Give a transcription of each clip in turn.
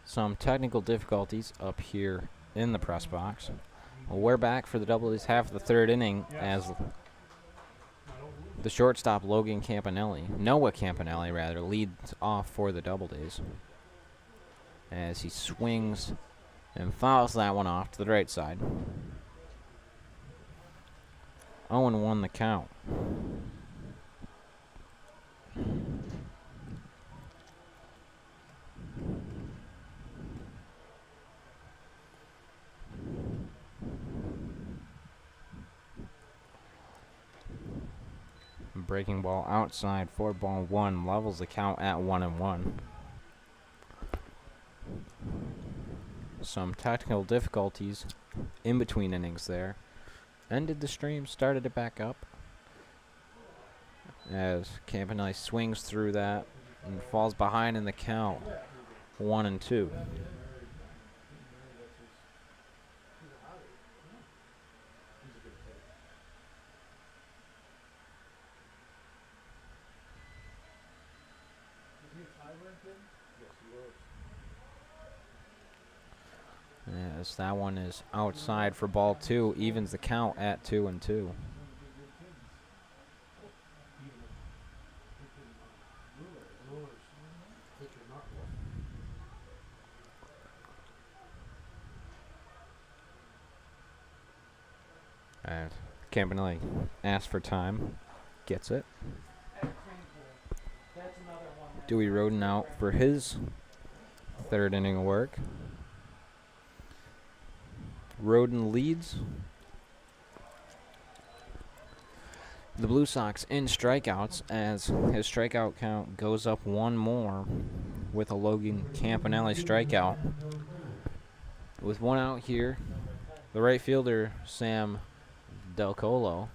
Some technical difficulties up here in the press box. Well, we're back for the Doubledays half of the third inning as the shortstop Noah Campanelli rather, leads off for the Doubledays as he swings and fouls that one off to the right side. 0-1 the count. Breaking ball outside for ball one, levels the count at 1-1. Some technical difficulties in between innings there. Ended the stream, started it back up as Campanelli swings through that and falls behind in the count, 1-2. Yes, that one is outside for ball two, evens the count at 2-2. And Campanelli asks for time, gets it. Dewey Roden out for his third inning of work. Roden leads the Blue Sox in strikeouts as his strikeout count goes up one more with a Logan Campanelli strikeout. With one out here, the right fielder, Sam Del Colo,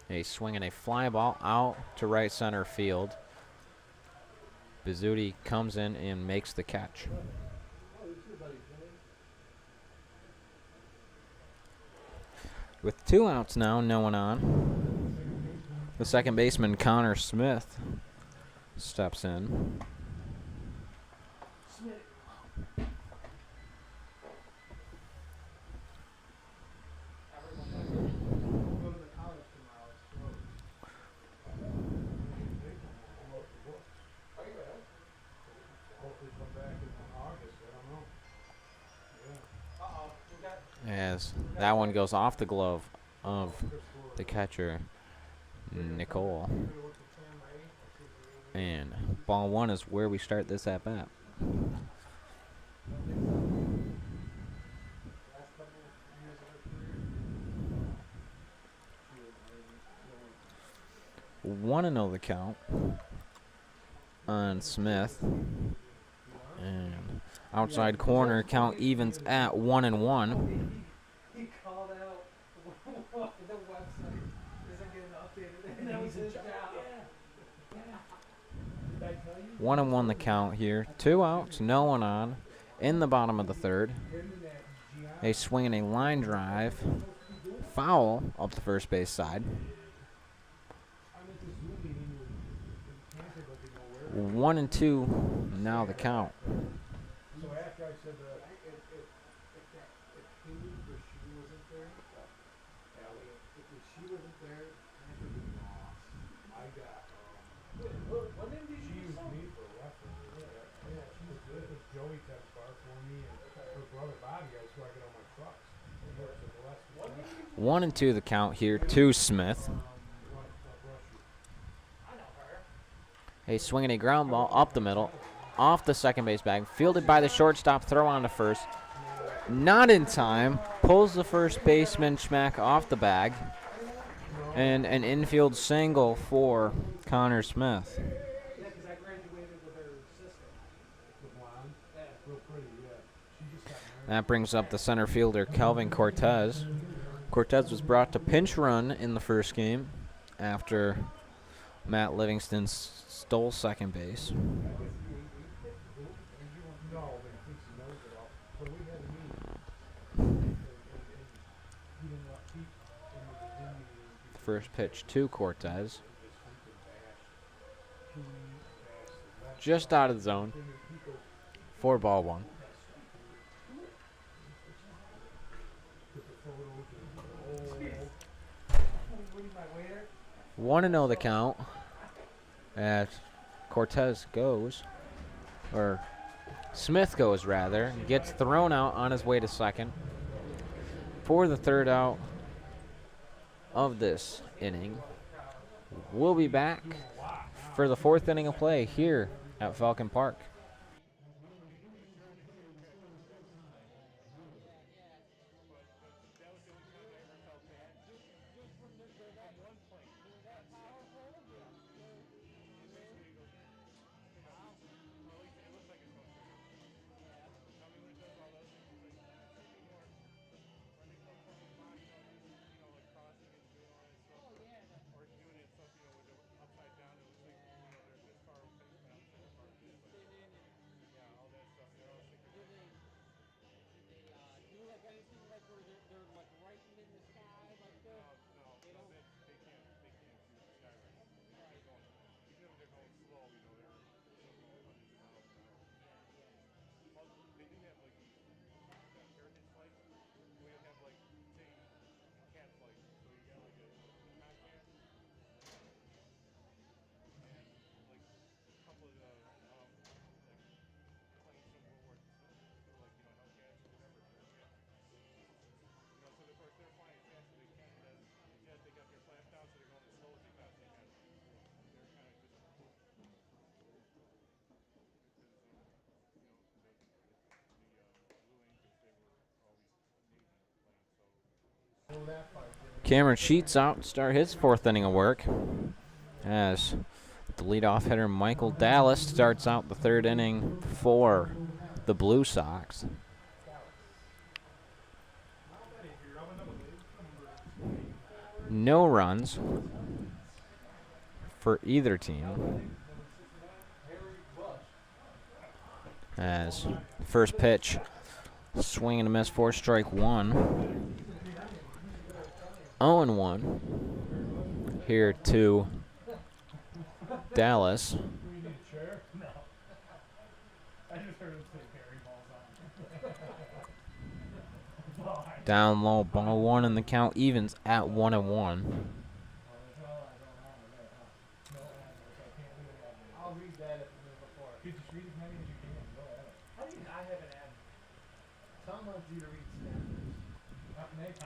a swing and a fly ball out to right center field. Bizzuti comes in and makes the catch. With two outs now, no one on, the second baseman Connor Smith steps in. As that one goes off the glove of the catcher, Nicole. And ball one is where we start this at bat. Want to know the count on Smith. And outside corner, count evens at 1-1. He called out the website isn't getting updated. That was his job. 1-1 the count here. Two outs, no one on. In the bottom of the third, a swing and a line drive, foul up the first base side. 1-2 now the count. So after I said that, if he knew the shoe wasn't there, if the shoe wasn't there, Panther would be lost. I got, she used me for a reference. Yeah, she was good. It was Joey kept bar for me, and her brother Bobby, I swear I get all my trucks. 1-2 the count here to Smith. A swing and a ground ball up the middle, off the second base bag, fielded by the shortstop, throw on to first. Not in time, pulls the first baseman Schmack off the bag, and an infield single for Connor Smith. That brings up the center fielder Kelvin Cortez. Cortez was brought to pinch run in the first game after Matt Livingston stole second base. First pitch to Cortez. Just out of the zone. 4-1. One and 0 the count as Cortez goes, or Smith goes rather, gets thrown out on his way to second for the third out of this inning. We'll be back for the fourth inning of play here at Falcon Park. Cameron Sheets out to start his fourth inning of work as the leadoff hitter Michael Dallas starts out the third inning for the Blue Sox. No runs for either team as first pitch, swing and a miss for strike one. 0-1 here to Dallas. Down low, ball one, and the count evens at 1-1.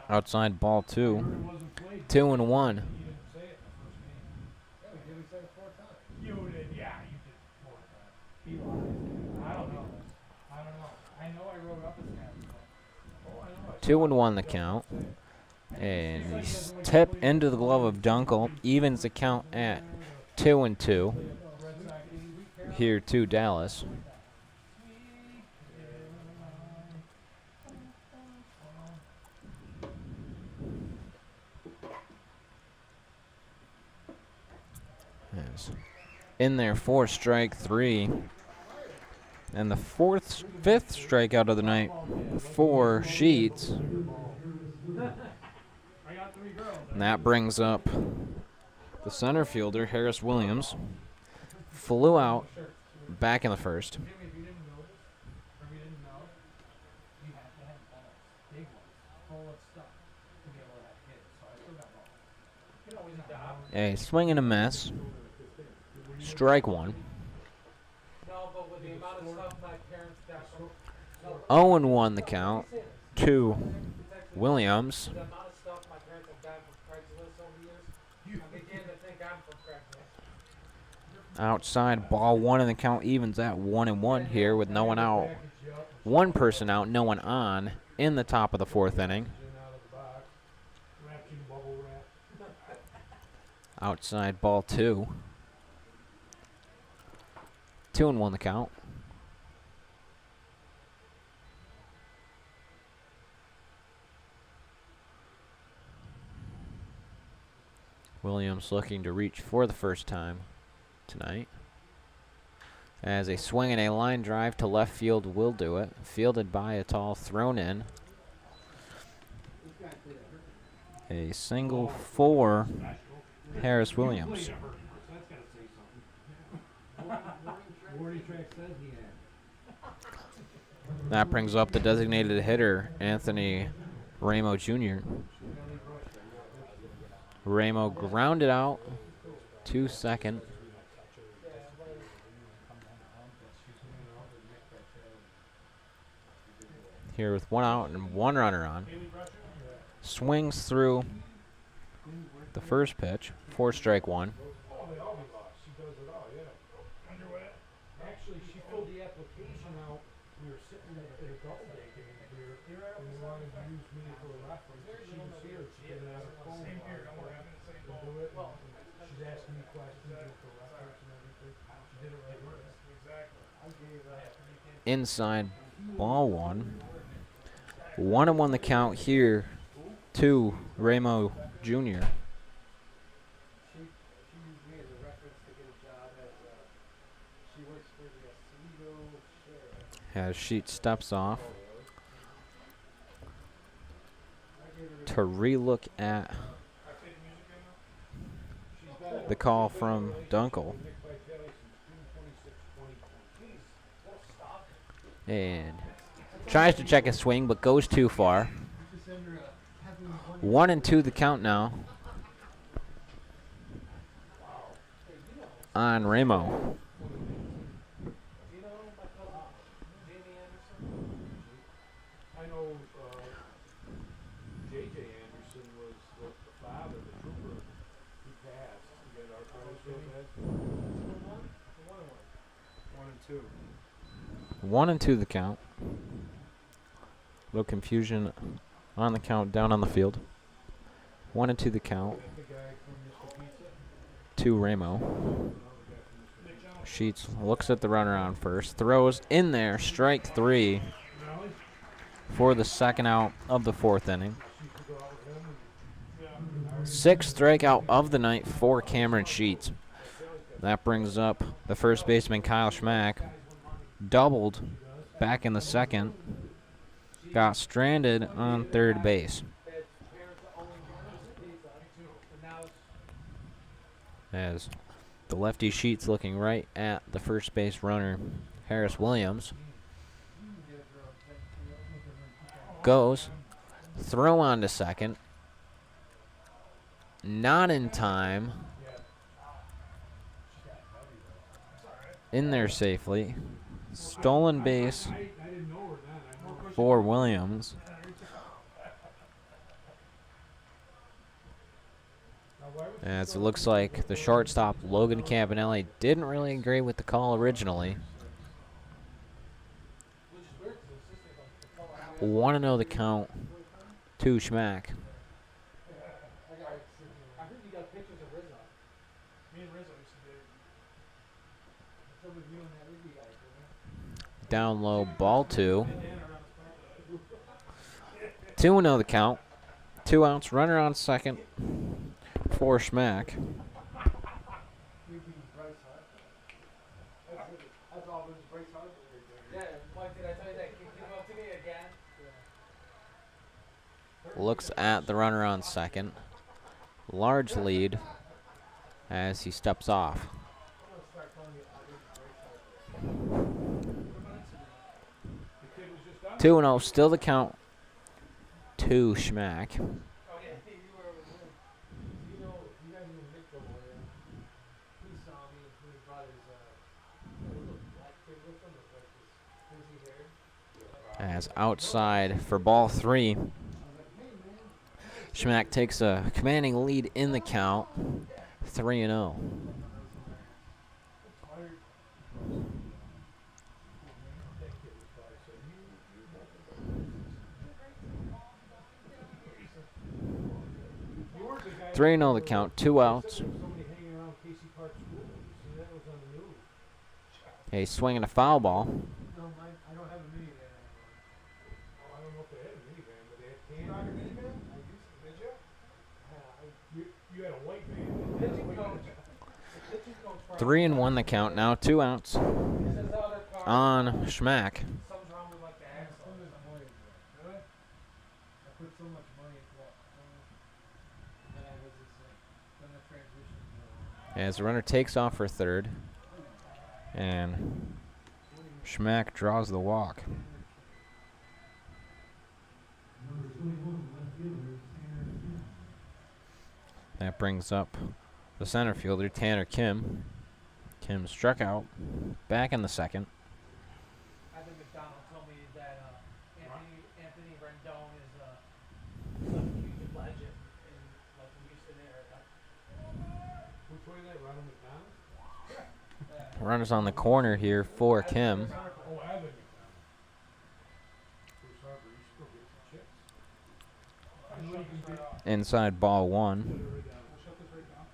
Outside ball two. 2-1. Two and one the count. And tip into the glove of Dunkel evens the count at 2-2 here to Dallas. Yes. In there for strike three. And the fifth strikeout of the night for Sheets. And that brings up the center fielder, Harris Williams. Flew out back in the first. A swing and a miss. Strike one. 0-1 the count to Williams. Outside ball one, and the count evens at 1-1 here with no one out. One person out, no one on in the top of the fourth inning. Outside ball two. 2-1 the count. Williams looking to reach for the first time tonight. As a swing and a line drive to left field will do it. Fielded by Atal, thrown in. A single for Harris Williams. Warning track says he had. That brings up the designated hitter, Anthony Ramo Jr. Ramo grounded out to second. Here with 1 out and 1 runner on. Swings through the first pitch for strike 1. Oh, they all be lost. She does it all, yeah. Actually, she filled the application out. We were sitting at a double day game here, and they wanted to use me for a reference. She was here. She did it on her phone. Same here. Don't worry, I'm in the same boat. She's asking me questions for reference and everything. She did it right here. Exactly. I gave Inside ball 1. 1-1 the count here to Ramo Jr. She used me as a reference to get a job as she works for the Oswego Sheriff. As Sheet steps off to relook at the call from Dunkel. And tries to check his swing, but goes too far. 1-2 the count now on Ramo. I know J.J. Anderson was the father, the trooper. He passed. He got arthritis real bad. 1 and 2. 1-2 the count. Little confusion on the count down on the field. 1-2 the count The guy from Mr. Pizza. to Ramo. Sheets looks at the runner on first, throws in there, strike 3 for the second out of the 4th inning. 6th strikeout of the night for Cameron Sheets. That brings up the first baseman Kyle Schmack. Doubled back in the 2nd. Got stranded on 3rd base. As the lefty Sheets looking right at the first base runner, Harris Williams. Goes. Throw on to second. Not in time. In there safely. Stolen base for Williams. As it looks like the shortstop, Logan Campanelli, didn't really agree with the call originally. 1-0 the count to Schmack. I heard you got pictures of Rizzo. Me and Rizzo used to do. So with you and that Rizzo guy, didn't Down low, ball 2. 2-0 the count. 2 outs, runner on second for Schmack. you? You beat Bryce Hart. That's Auburn's Bryce Hart. Yeah, Mike, did I tell you that? Give him up to me again. Looks at the runner on second. Large lead as he steps off. 2-0, still the count to Schmack. Oh yeah, you were with him. You know, you guys knew Nick over there. He saw me when he brought his little black kid with him with like this crazy hair. As outside for ball 3. Schmack takes a commanding lead in the count. 3-0. You were the guy 3-0 the count, 2 outs. somebody hanging around Casey Park School. See, that was on the news. A swing and a foul ball. No, mine, I don't have a minivan anymore. Oh, I don't know if they had a minivan, but they had cans. Minivan? I used to. Did you? You had a white van. Pitching coach. The pitching coach. 3-1 the count, now 2 outs He says the other car. on Schmack. Something's wrong with like the axle. Really? I put so much money into that. Then the transition. As the runner takes off for third, and Schmack draws the walk. That brings up the center fielder, Tanner Kim. Kim struck out, back in the second. Evan McDonald told me that Anthony Rendon is a huge legend in like the Houston area. Which way is that? Ronald McDonald? Runners on the corner here for Kim. Oh, Evan McDonald. Bruce Harper, you should go get some chips. I know you can get. Inside ball Put one. it right down. We'll shut this right down.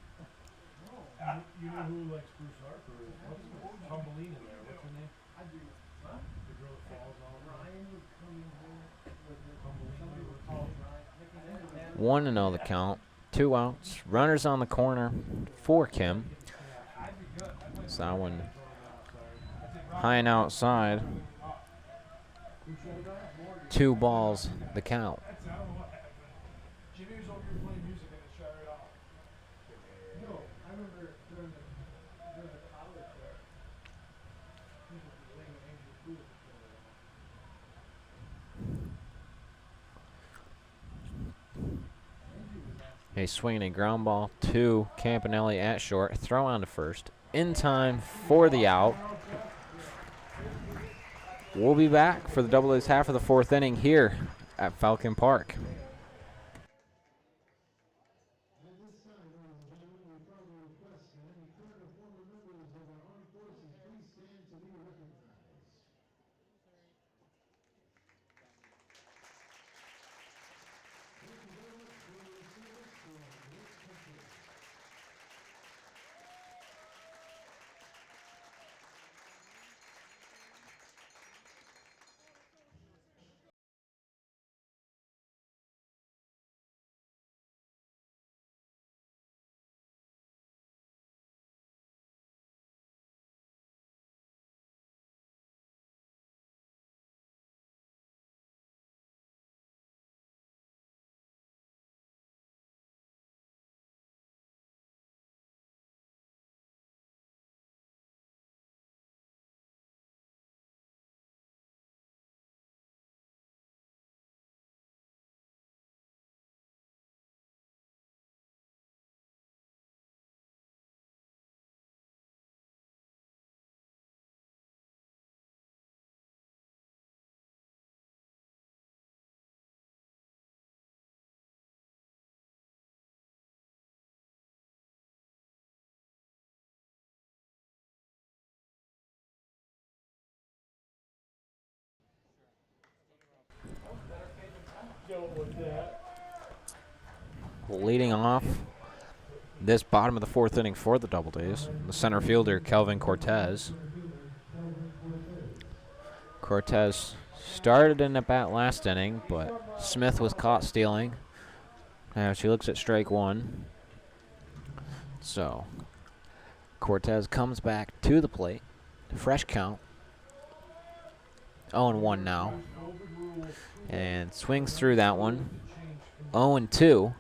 You know who likes Bruce Harper? What's Tumbleina there? What's her name? I do. Huh? The girl that falls all the time. Ryan would come in here with Tumbleina. somebody would call Ryan. 1-0 the count. 2 outs. Runners on the corner for Kim. So that one high and outside. 2 balls the count. Jimmy was over here playing music and it shut right off. No, I remember during the college there. He was playing with Andrew Pruitt for a while. A swinging a ground ball to Campanelli at short. Throw on to first. In time for the out. We'll be back for the Doubledays half of the 4th inning here at Falcon Park. Leading off this bottom of the 4th inning for the Doubledays, the center fielder, Kelvin Cortez. Cortez started in at bat last inning, but Smith was caught stealing. Now she looks at strike one. So Cortez comes back to the plate. Fresh count. 0-1 now. And swings through that one. 0-2.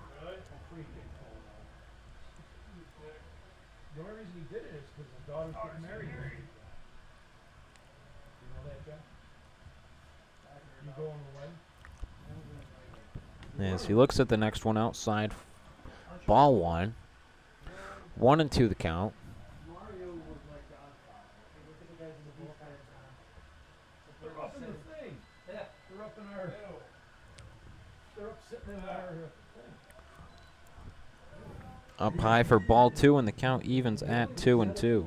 The only reason he did it is because his daughter's getting married. You know that, Jeff? You going to the wedding? As he looks at the next one outside. Ball one. 1-2 the count. Mario was like the oddball. Hey, look at the guys in the bullpen. They're up in the thing. Yeah, they're up in our. They're up sitting in our. Up high for ball 2, and the count evens at 2-2.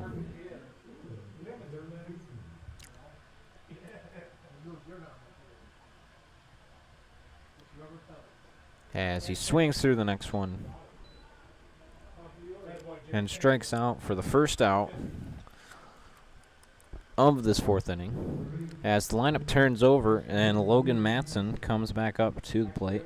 As he swings through the next one and strikes out for the first out of this 4th inning. As the lineup turns over and Logan Matson comes back up to the plate.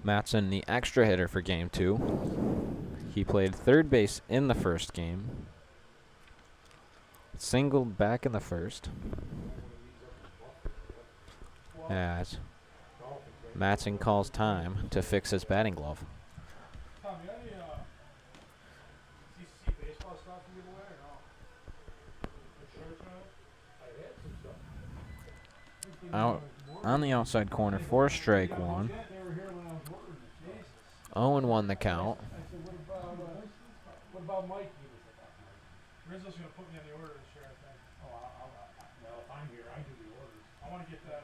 Matson, the extra hitter for game 2. He played third base in the first game. Singled back in the first. As Matson calls time to fix his batting glove. out on the outside corner for strike one. They were here when I was ordering this stuff. Jesus. 0-1 the count. I said, what about Mikey? He was like, Mikey. Rizzo's gonna put me on the order this year, I think. Well, if I'm here, I do the orders. I wanna get that,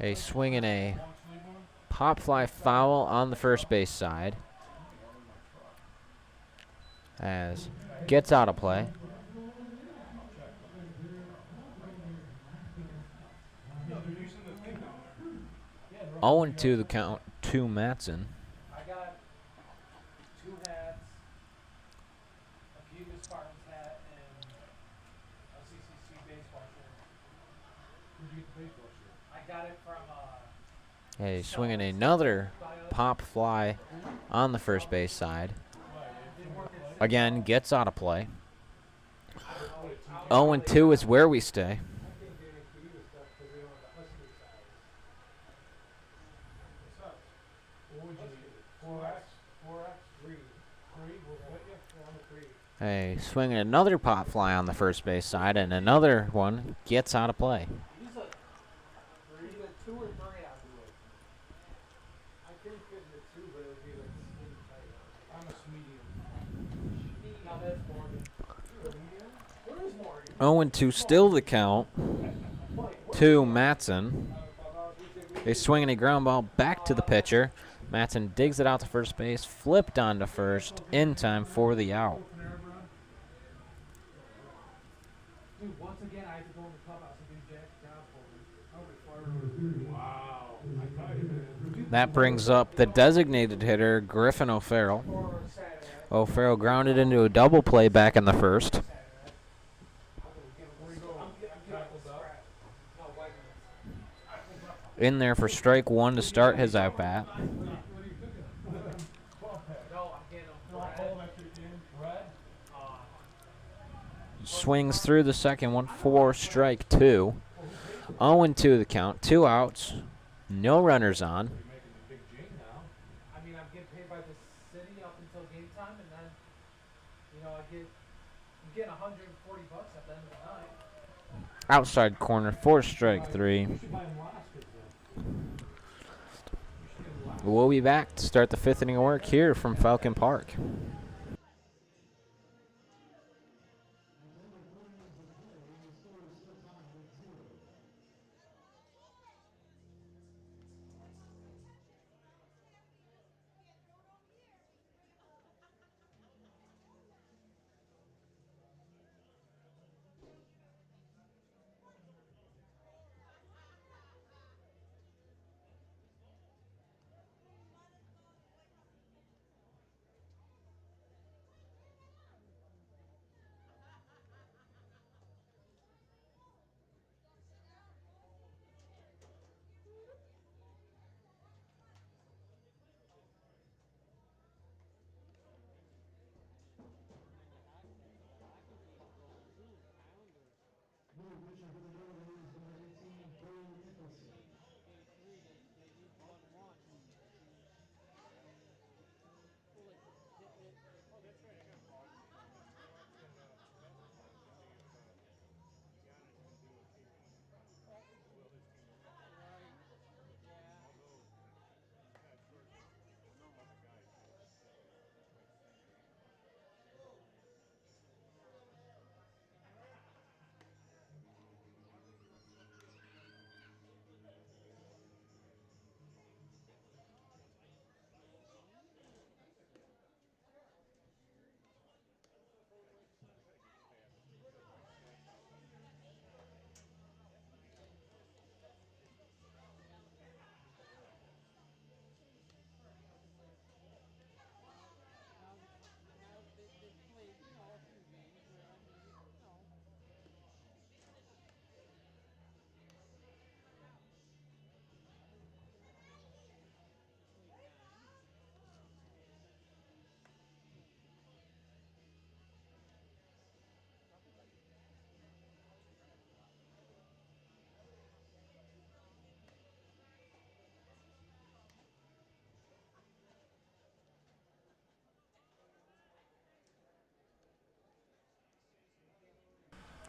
A swing and a long sleeve one. pop fly foul on the first base side. As gets out of play. Yeah, they're using the thing down there. 0-2 the count to Matson. I got 2 hats, a Cubas Spartans hat, and a CCC baseball shirt. Where'd you get the baseball shirt? I got it from A swing and another pop fly on the first base side. Again, gets out of play. 0-2 is where we stay. I can't get any Cubas stuff because they don't have the Husky size. What's up? What would you need? 4X? 4X? 3. 3? We'll put you? Yeah, I'm a 3. A swing and another pop fly on the first base side, and another one gets out of play. He's a 3, either 2 or 3 I believe. I can fit in the 2, but it would be like skinny tight. I'm a medium. Now that's Morgan. You're a medium? Where is Morgan? 0-2 still the count to Matson. A swing and a ground ball back to the pitcher. Matson digs it out to first base, flipped onto first in time for the out. Dude, once again, I have to go in the clubhouse and do Jack's job for me. Wow. I tell you, man. That brings up the designated hitter, Griffin O'Farrell. Or Saturday. O'Farrell grounded into a double play back in the first. In there for strike one to start his at bat. No, I'm getting them red. Swings through the second one for strike two. 0-2 the count, 2 outs, no runners on. You're making a big G now. I mean, I'm getting paid by the city up until game time, and then, I'm getting $140 at the end of the night. Outside corner for strike three. You should buy him Alaska's then. We'll be back to start the 5th inning of work here from Falcon Park.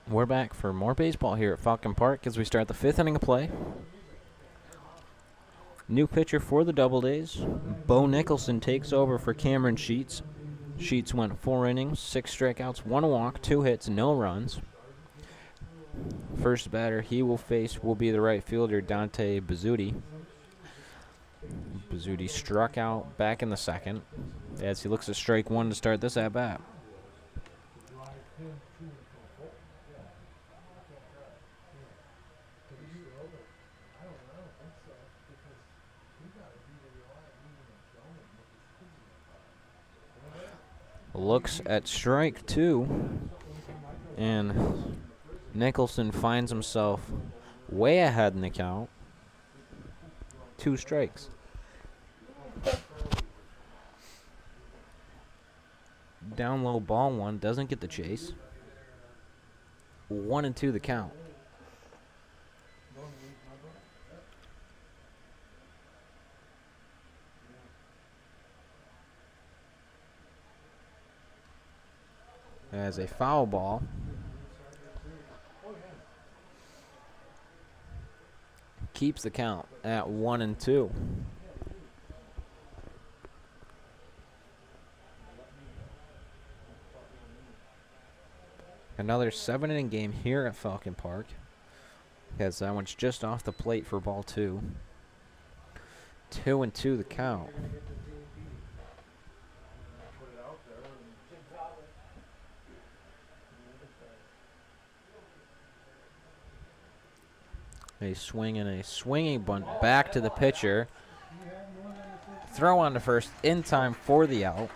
We're back for more baseball here at Falcon Park as we start the 5th inning of play. New pitcher for the Doubledays. Bo Nicholson takes over for Cameron Sheets. Sheets went 4 innings, 6 strikeouts, 1 walk, 2 hits, no runs. First batter he will face will be the right fielder Dante Bizzuti. Bizzuti struck out back in the second as he looks at strike 1 to start this at bat. Looks at strike 2, and Nicholson finds himself way ahead in the count. 2 strikes. Down low, ball 1, doesn't get the chase. 1-2 the count. As a foul ball. Keeps the count at 1-2. Another 7-inning game here at Falcon Park, as that one's just off the plate for ball 2. 2-2 the count. A swing and a swinging bunt back to the pitcher. Throw on to first in time for the out.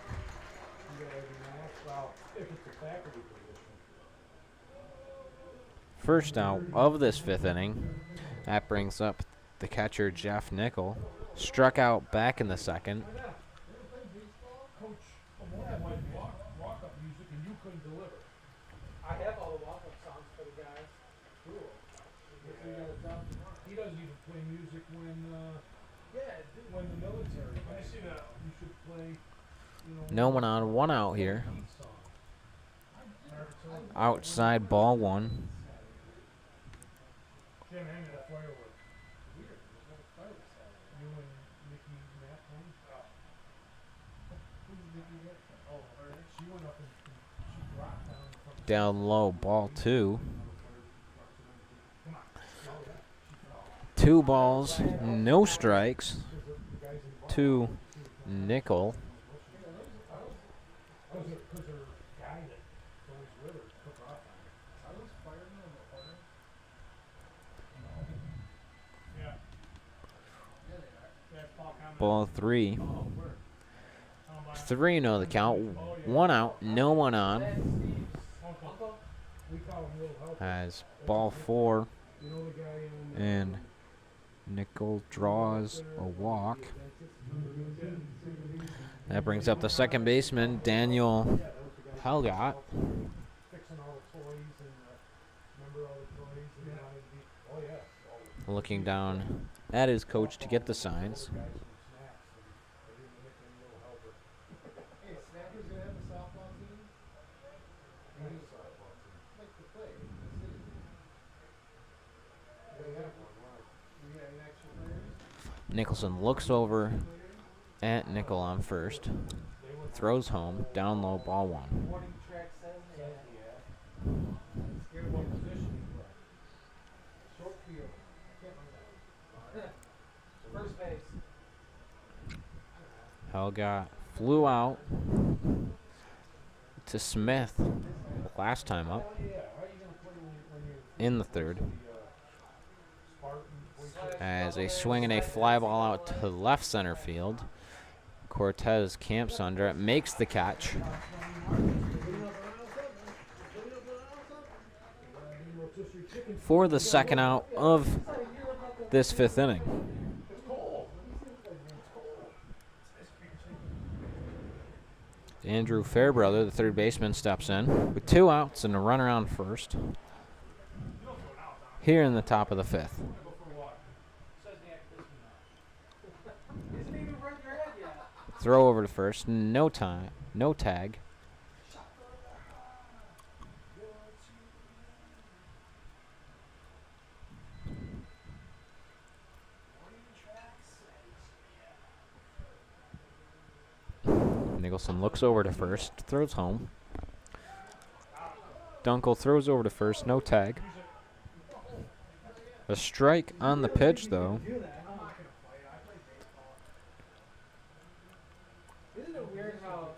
First out of this 5th inning. That brings up the catcher, Jeff Nickel. Struck out back in the second. Coach, had like walk-up music and you couldn't deliver. I have all the walk-up songs for the guys. Cool. He doesn't even play music when Yeah, when the military. Let me see that. You should play. No one on, 1 out here. Outside ball 1. Jim, hang me that firework. Weird. There's no fireworks out. You and Nikki Matt playing? Who's Nikki Matt? Oh, her. She went up and she dropped down from Down low, ball 2. 2 balls, no strikes to Nickel. Because her guy that's always with her took her off on her. Are those firemen on the corner? Yeah. Yeah, they are. That's Paul Conley. Ball 3. Oh, where? 3-0 the count. 1 out, no one on. Uncle. We call him Little Helper. As ball 4. You know the guy in And Nickel draws a walk. That brings up the second baseman, Daniel Helgott. fixing all the toys and remember all the toys and he wanted to be, oh yeah. Looking down at his coach to get the signs. Guys from Snaps and they didn't nickname Little Helper. Hey, Snappers gonna have a softball team? Any softball team. Like to play in the city. They have one. Why? We got an extra players? Nicholson looks over at Nickel on first. Throws home, down low, ball 1. Morning track says they have. Scared what position he played. Short field. Can't remember. First base. Helgott flew out to Smith last time up Oh yeah, how are you gonna play when you're in the 3rd. Spartan? As a swing and a fly ball out to left center field. Cortez camps under it, makes the catch. For the second out of this 5th inning. Andrew Fairbrother, the 3rd baseman, steps in with 2 outs and a runner on first. Here in the top of the 5th. Isn't even run your head yet. Throw over to first, no time, no tag. Nicholson looks over to first, throws home. Dunkel throws over to first, no tag. A strike on the pitch, though. Isn't it weird how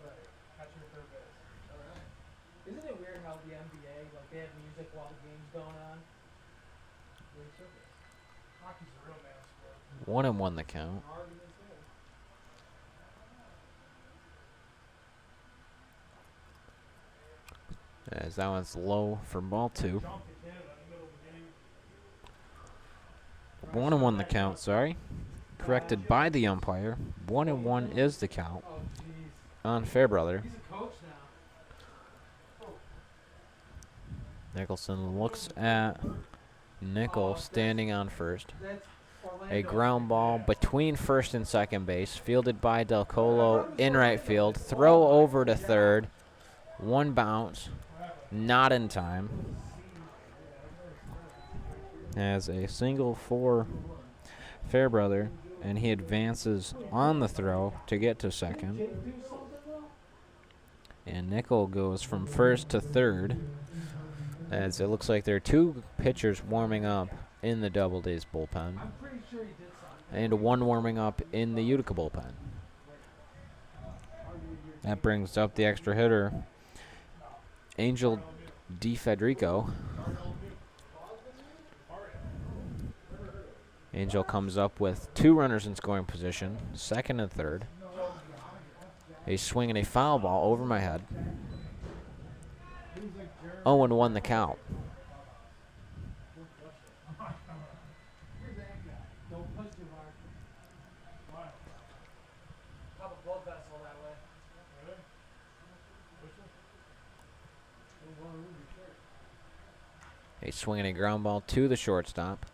Isn't it weird how the NBA, like, they have music while the game's going on? Hockey's a real man's sport. 1-1 the count. As that one's low for ball 2. 1-1 the count, sorry. Corrected by the umpire. 1-1 is the count Oh, jeez. on Fairbrother. He's a coach now. Nicholson looks at Nickel standing on first. That's A Orlando. ground ball between first and second base, fielded by Del Colo in right field. Throw over to third. One bounce, not in time. As a single for Fairbrother, and he advances on the throw to get to second. And Nickel goes from first to third, as it looks like there are 2 pitchers warming up in the Doubledays bullpen, I'm pretty sure he did something. and 1 warming up in the Utica bullpen. That brings up the extra hitter, Angel DeFederico. Angel comes up with 2 runners in scoring position, second and third. A swing and a foul ball over my head. 0-1 the count. Don't push too hard. Pop a blood vessel that way. A swing and a ground ball to the shortstop.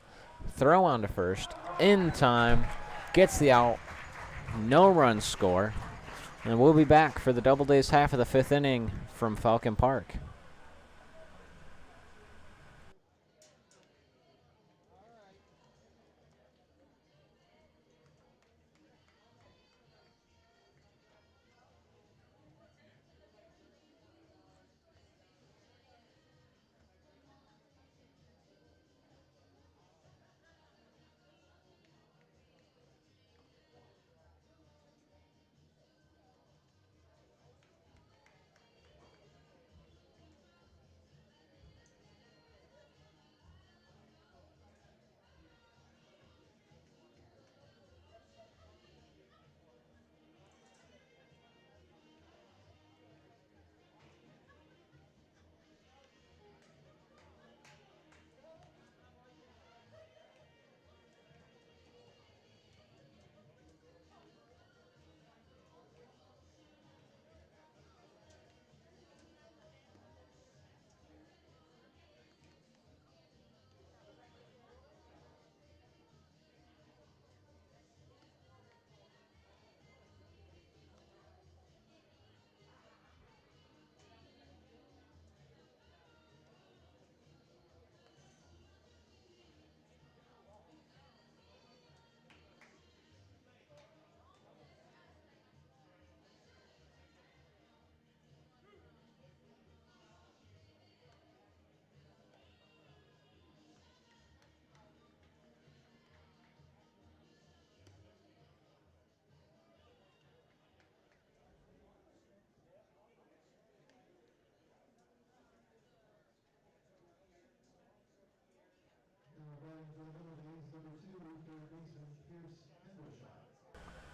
Throw on to first. In time. Gets the out. No runs score. And we'll be back for the Doubledays half of the 5th inning from Falcon Park.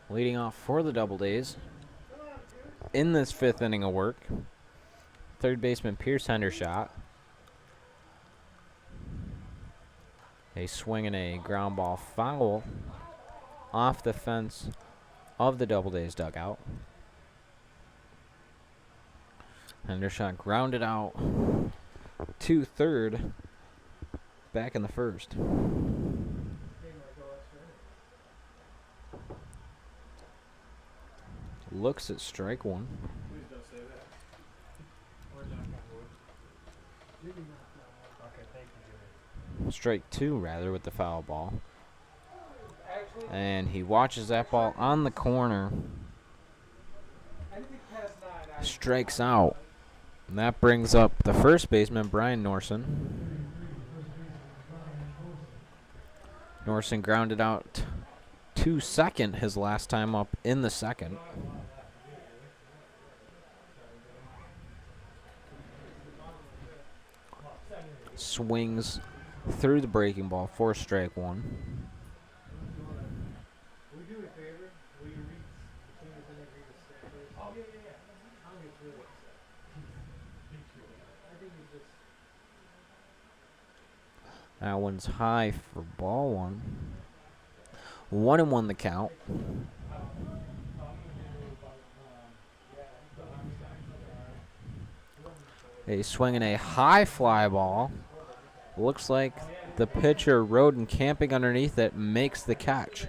Leading off for the Doubledays in this 5th inning of work, third baseman Pierce Hendershot. A swing and a ground ball foul off the fence of the Doubledays dugout. Hendershot grounded out to third back in the first. Looks at strike 1. Please don't say that. Or knock on wood. Okay, thank you, Jimmy. Strike 2, rather, with the foul ball. Actually, And he watches that ball on the corner. I think Pat strikes out. And that brings up the first baseman, Brian Norson. Norson grounded out to second his last time up in the second. Swings through the breaking ball for strike one. Will you do me a favor? Will you read between the inning, read the Snappers? Oh, yeah. Tom gets really upset. I think he's just. That one's high for ball one. 1-1 the count. He's swinging a high fly ball. Looks like the pitcher rode and camping underneath it makes the catch.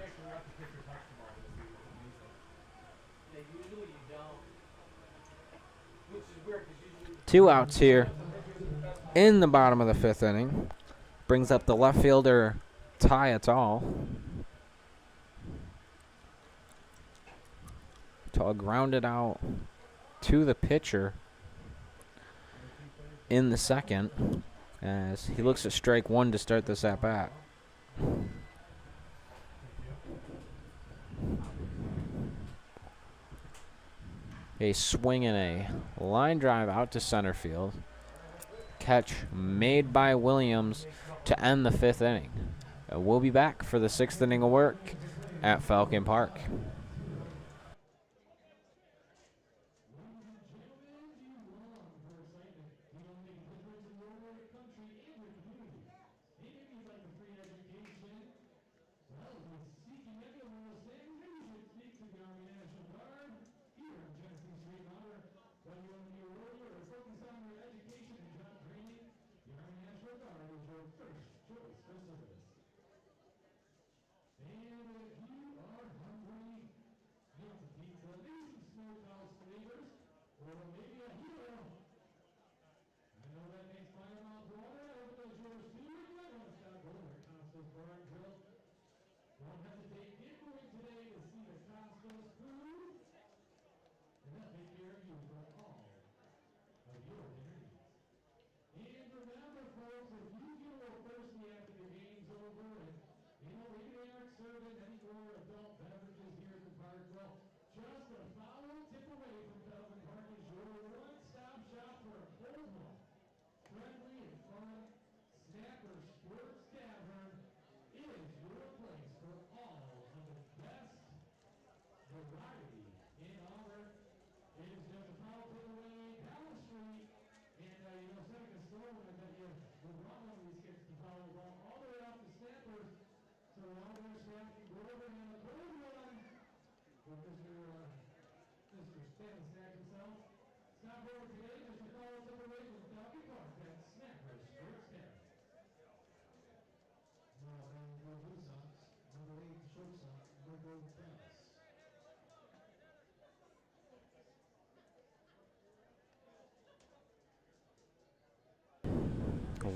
Yeah, usually you don't. Which is weird because usually. 2 outs here in the bottom of the 5th inning. Brings up the left fielder, Ty Atal. Atal grounded out to the pitcher in the second as he looks at strike one to start this at bat. A swing and a line drive out to center field. Catch made by Williams to end the 5th inning. We'll be back for the 6th inning of work at Falcon Park.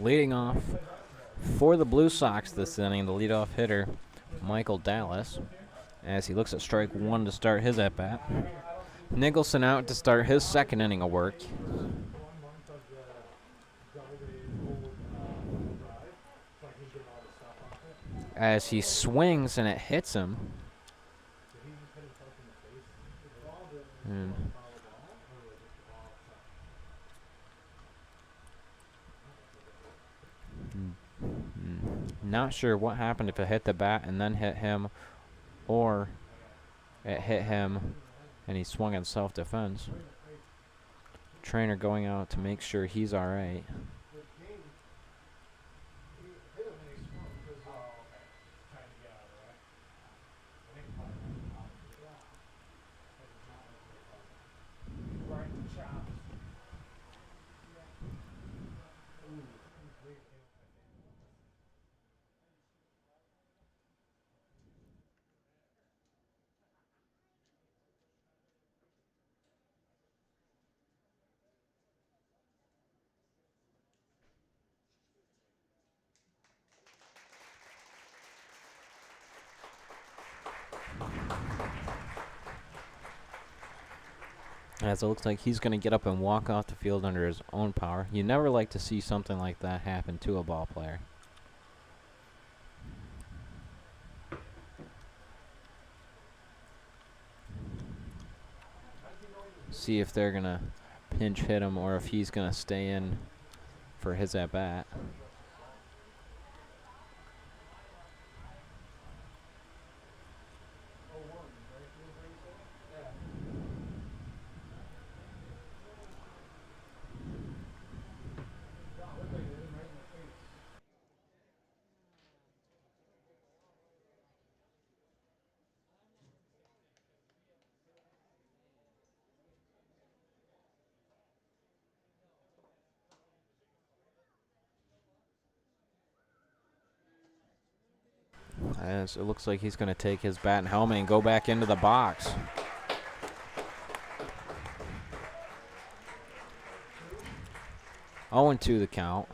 Leading off for the Blue Sox this inning, the leadoff hitter, Michael Dallas, as he looks at strike one to start his at-bat. Nicholson out to start his 2nd inning of work. As he swings and it hits him. Not sure what happened, if it hit the bat and then hit him, or it hit him and he swung in self-defense. Trainer going out to make sure he's all right. as it looks like he's going to get up and walk off the field under his own power. You never like to see something like that happen to a ball player. See if they're going to pinch hit him or if he's going to stay in for his at-bat. As it looks like he's going to take his bat and helmet and go back into the box. Oh, and 2 the count.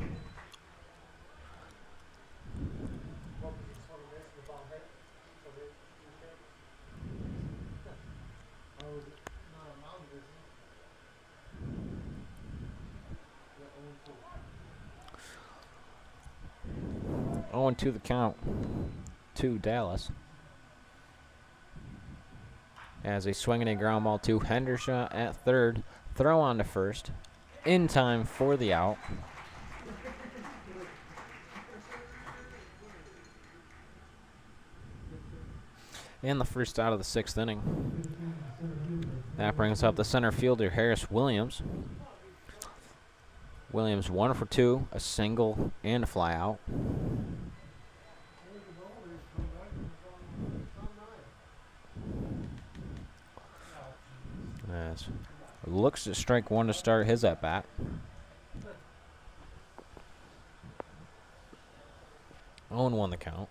Oh, and 2 the count to Dallas. As a swinging a ground ball to Hendershot at third. Throw on to first. In time for the out. And the first out of the 6th inning. That brings up the center fielder, Harris Williams. Williams 1 for 2, a single and a fly out. As looks to strike 1 to start his at bat. Oh, and 1 the count.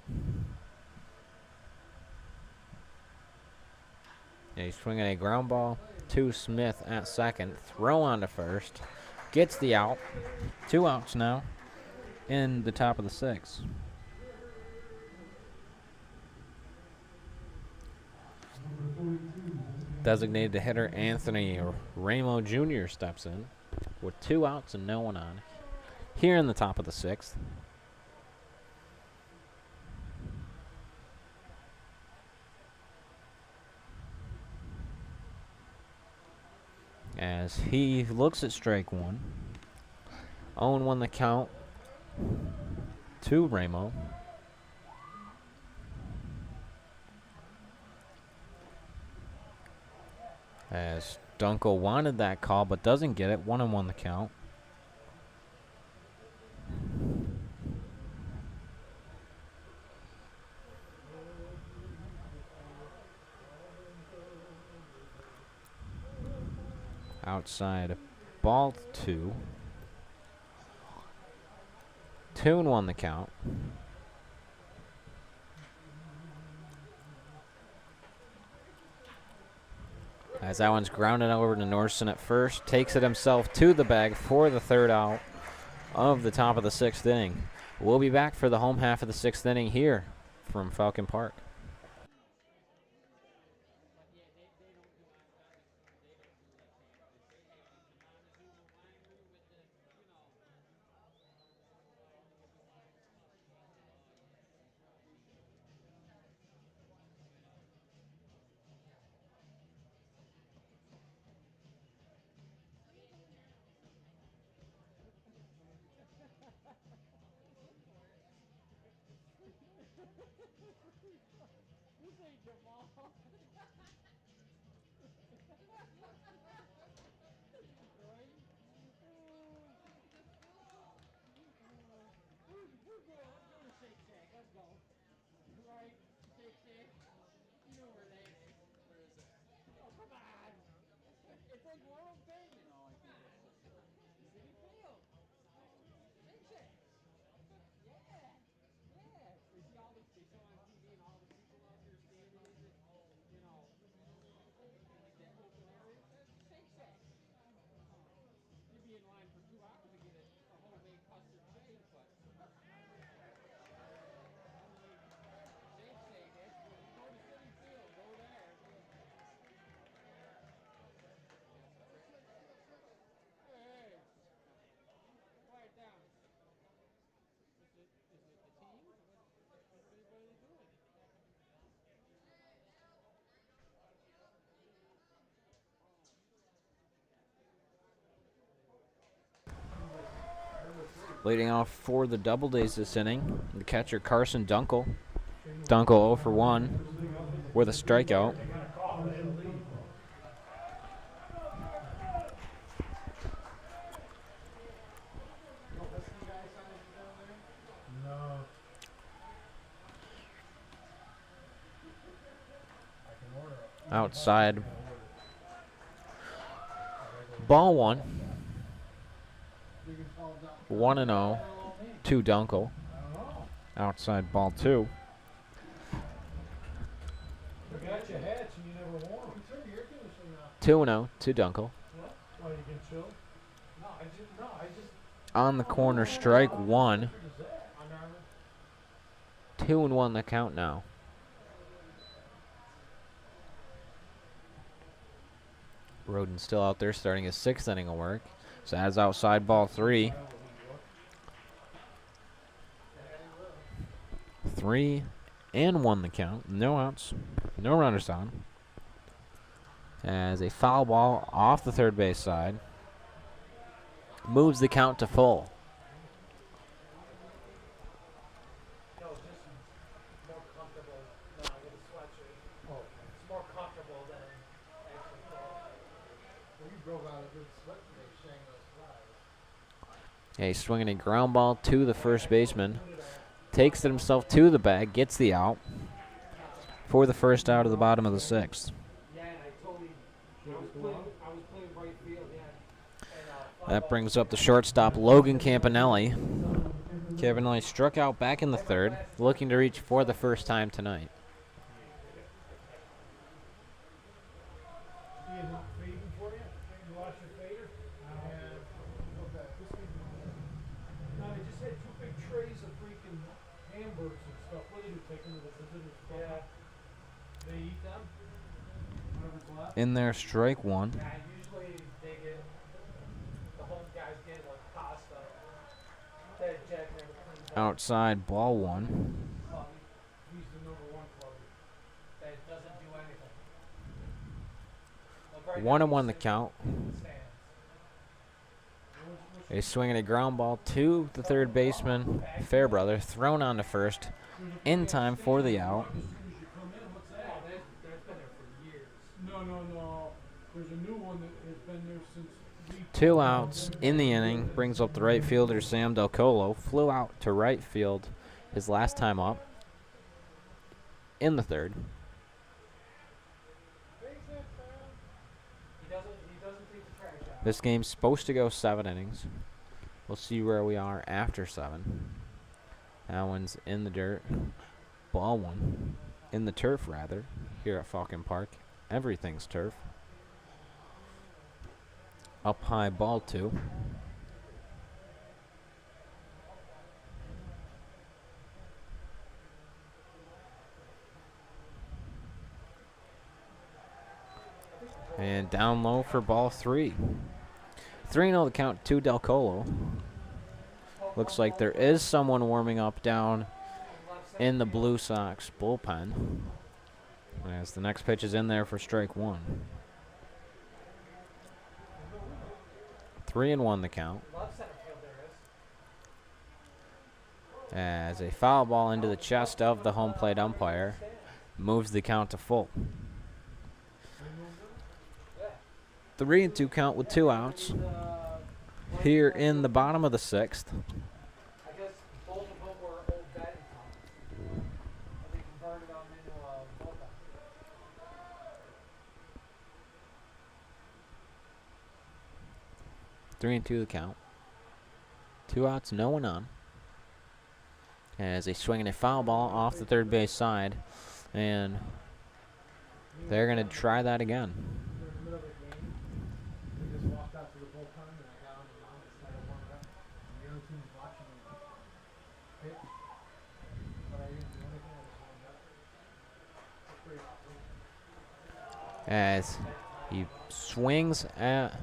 Yeah, he's swinging a ground ball to Smith at second. Throw on to first. Gets the out. 2 outs now in the top of the 6th. Designated hitter Anthony Ramo Jr. steps in with 2 outs and no one on here in the top of the 6th. As he looks at strike 1. 0-1 the count to Ramo. As Dunkel wanted that call but doesn't get it. 1-1 the count. Outside ball 2. 2-1 the count. As that one's grounded over to Norson at first. Takes it himself to the bag for the 3rd out of the top of the 6th inning. We'll be back for the home half of the 6th inning here from Falcon Park. Leading off for the Doubledays this inning, the catcher Carson Dunkel. Dunkel 0 for 1 with a strikeout. No. Outside. Ball 1. 1-0 to Dunkel. Outside ball 2. Forgot your hats and you never wore them. 2-0 to Dunkel. Why, you can chill? No, I just. On the corner, strike 1. What is that? 2-1 the count now. Roden still out there starting his 6th inning of work. So that's outside ball 3. 3-1 the count. No outs. No runners on. As a foul ball off the third base side. Moves the count to full. No, just more comfortable. No, I got a sweatshirt. Oh, it's more comfortable than actually cold. Well, you broke out a good sweat today, shang those flies. Yeah, he's swinging a ground ball to the first baseman. Takes it himself to the bag. Gets the out. For the first out of the bottom of the 6th. Yeah, and I totally. I was playing right field, yeah. That brings up the shortstop, Logan Campanelli. Campanelli struck out back in the 3rd, looking to reach for the first time tonight. He is not fading for you? You lost your fader? Okay. No, they just had 2 big trays of freaking hamburgers and stuff. What do you take them to the visitors' club? Yeah. They eat them? Whatever's left? In there, strike 1. Yeah, usually they get, the home guys get like pasta. That Jack never cleans up. Outside, ball 1. Club. He's the #1 club. That doesn't do anything. Like right now, 1-1 the he's count. sitting in the stands. He's swinging a ground ball to the third baseman, Fairbrother, thrown on to first, in time for the out. As soon as you come in, what's Oh, that? that's been there for years. No. There's a new one that has been there since we. 2 outs in the inning. Brings up the right fielder, Sam Del Colo. Flew out to right field his last time up in the 3rd. He doesn't take the trash out. This game's supposed to go 7 innings. We'll see where we are after 7. That one's in the dirt. Ball 1. In the turf, rather, here at Falcon Park. Everything's turf. Up high, ball 2. And down low for ball 3. 3-0 the count to Del Colo. Looks like there is someone warming up down in the Blue Sox bullpen. As the next pitch is in there for strike 1. 3-1 the count. Left center field there is. As a foul ball into the chest of the home plate umpire moves the count to full. 3-2 count with 2 outs. Here in the bottom of the 6th. I guess both of them were old batting tunnels. And they converted them into a bullpen. 3-2 the count. 2 outs, no one on. As they swing a foul ball off the third base side. And they're going to try that again. We're in the middle of the game. We just walked out to the bullpen and I got on the mound and started warming up. And the other team's watching me pitch. But I didn't do anything. I just warmed up. That's pretty awesome. As he swings at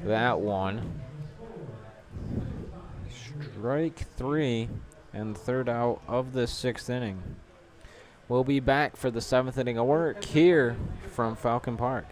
that one. Strike 3 and the 3rd out of the 6th inning. We'll be back for the 7th inning of work here from Falcon Park.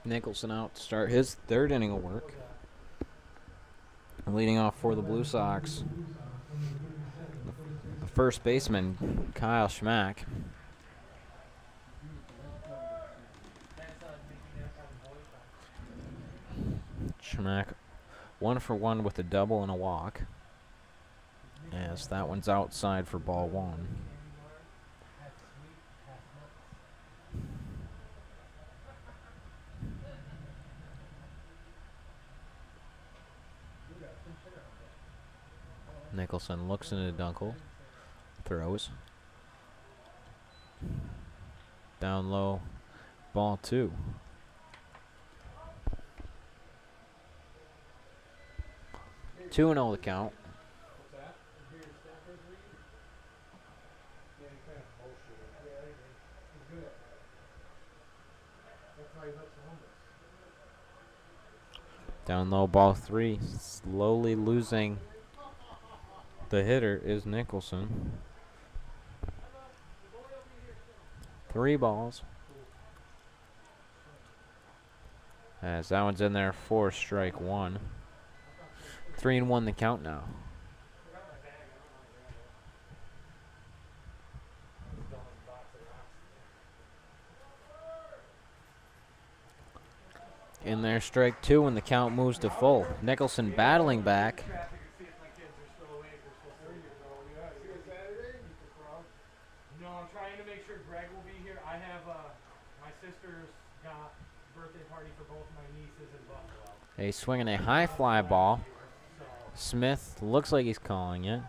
Nicholson out to start his third inning of work. Leading off for the Blue Sox, the first baseman, Kyle Schmack. Schmack 1 for 1 with a double and a walk, as that one's outside for ball 1. Nicholson looks into Dunkel, throws. Down low, ball 2. Hey, 2-0 the count. what's that? You hear your snappers read? Yeah, he kind of motioned it. Yeah, he's good at that. That's how he lets the home base. Down low, ball 3. Slowly losing the hitter is Nicholson. 3 balls. As that one's in there for strike 1. 3-1 the count now. In there, strike 2, and the count moves to full. Nicholson battling back. No, I'm trying to make sure Greg will be here. I have my sister's got birthday party for both my nieces in Buffalo. He's swinging a high fly ball. So, Smith looks like he's calling it.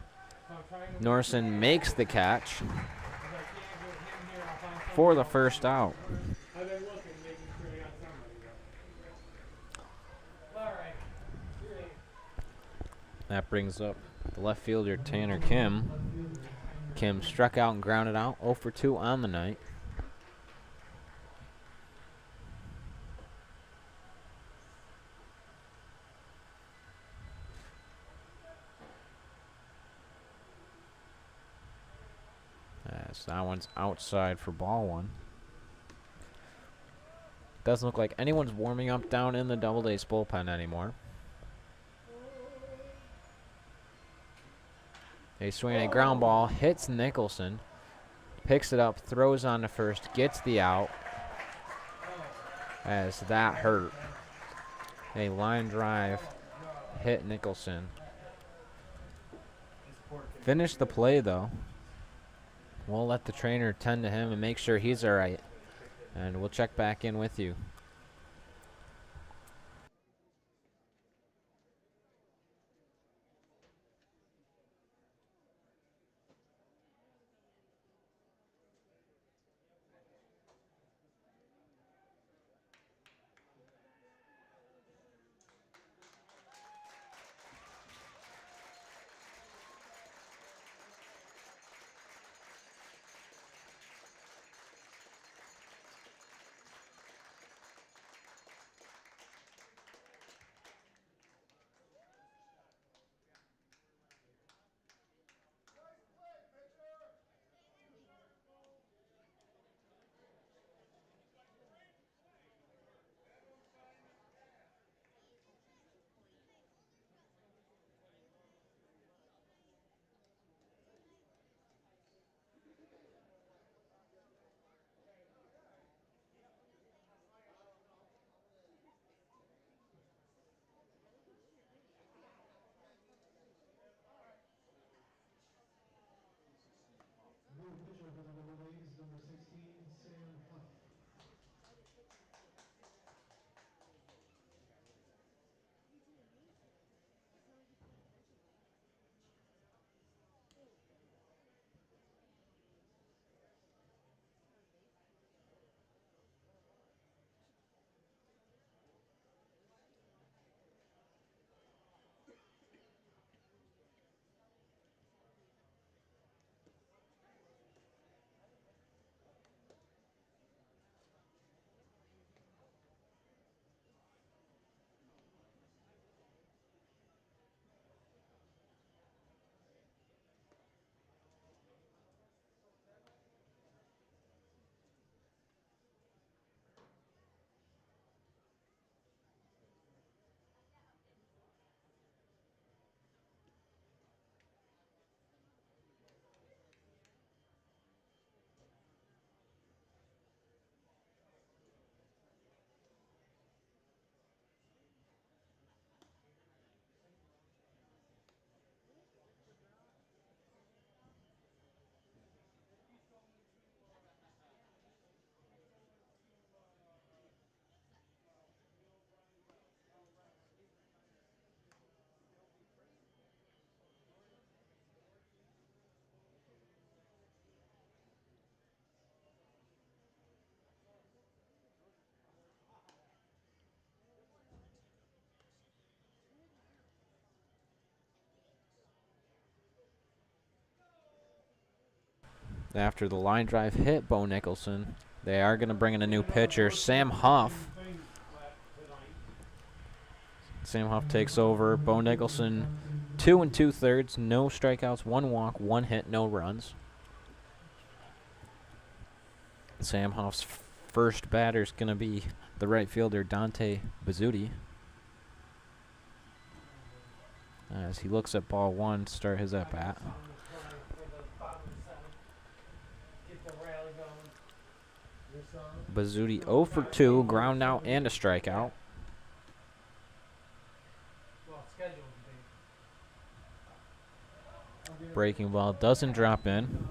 so I'm trying to Norson makes the catch because I can't get him here. I'll find for somebody the else. first out. I've been looking, making sure they got somebody. All right. That brings up the left fielder, Tanner Kim. Kim struck out and grounded out, 0 for 2 on the night. As that one's outside for ball 1. Doesn't look like anyone's warming up down in the Doubledays bullpen anymore. They swing a ground ball, hits Nicholson, picks it up, throws on to first, gets the out, as that hurt. A line drive hit Nicholson. Finish the play though. We'll let the trainer tend to him and make sure he's all right, and we'll check back in with you. after the line drive hit Bo Nicholson. They are going to bring in a new pitcher, Sam Huff. Sam Huff takes over. Bo Nicholson, 2 2/3, no strikeouts, 1 walk, 1 hit, no runs. Sam Huff's first batter is going to be the right fielder, Dante Bizzuti. As he looks at ball 1 to start his at-bat. Bizzuti 0 for 2, ground out and a strikeout. Breaking ball doesn't drop in.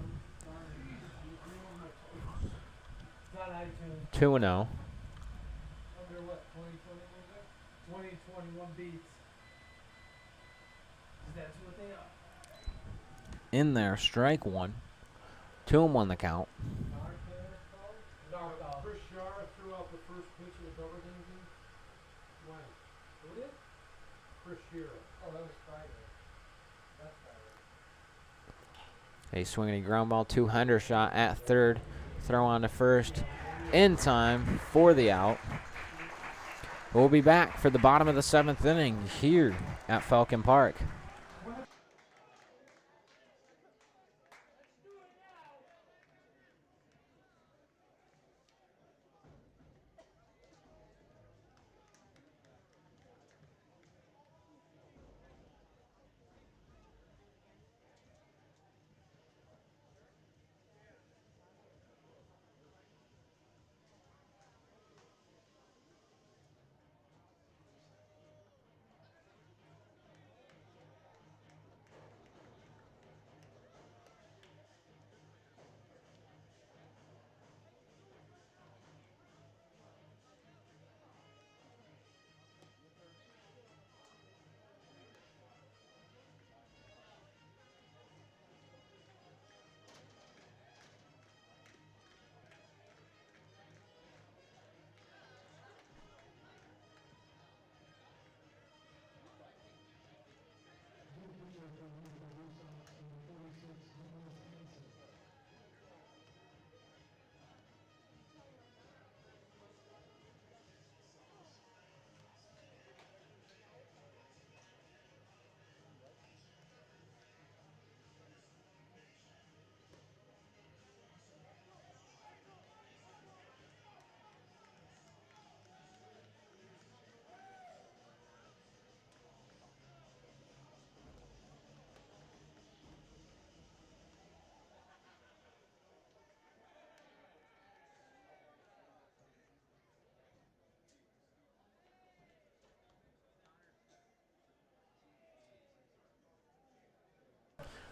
2-0. Under what, 2021 beats. That's what they are. In there, strike 1. 2-1 the count. Chris Shara threw out the first pitch of the Doubledays game. When? Who did? Chris Shara. Oh, that was Friday. That's Friday. A swinging ground ball, 2-hander shot at third. Throw on to first. In time for the out. We'll be back for the bottom of the 7th inning here at Falcon Park.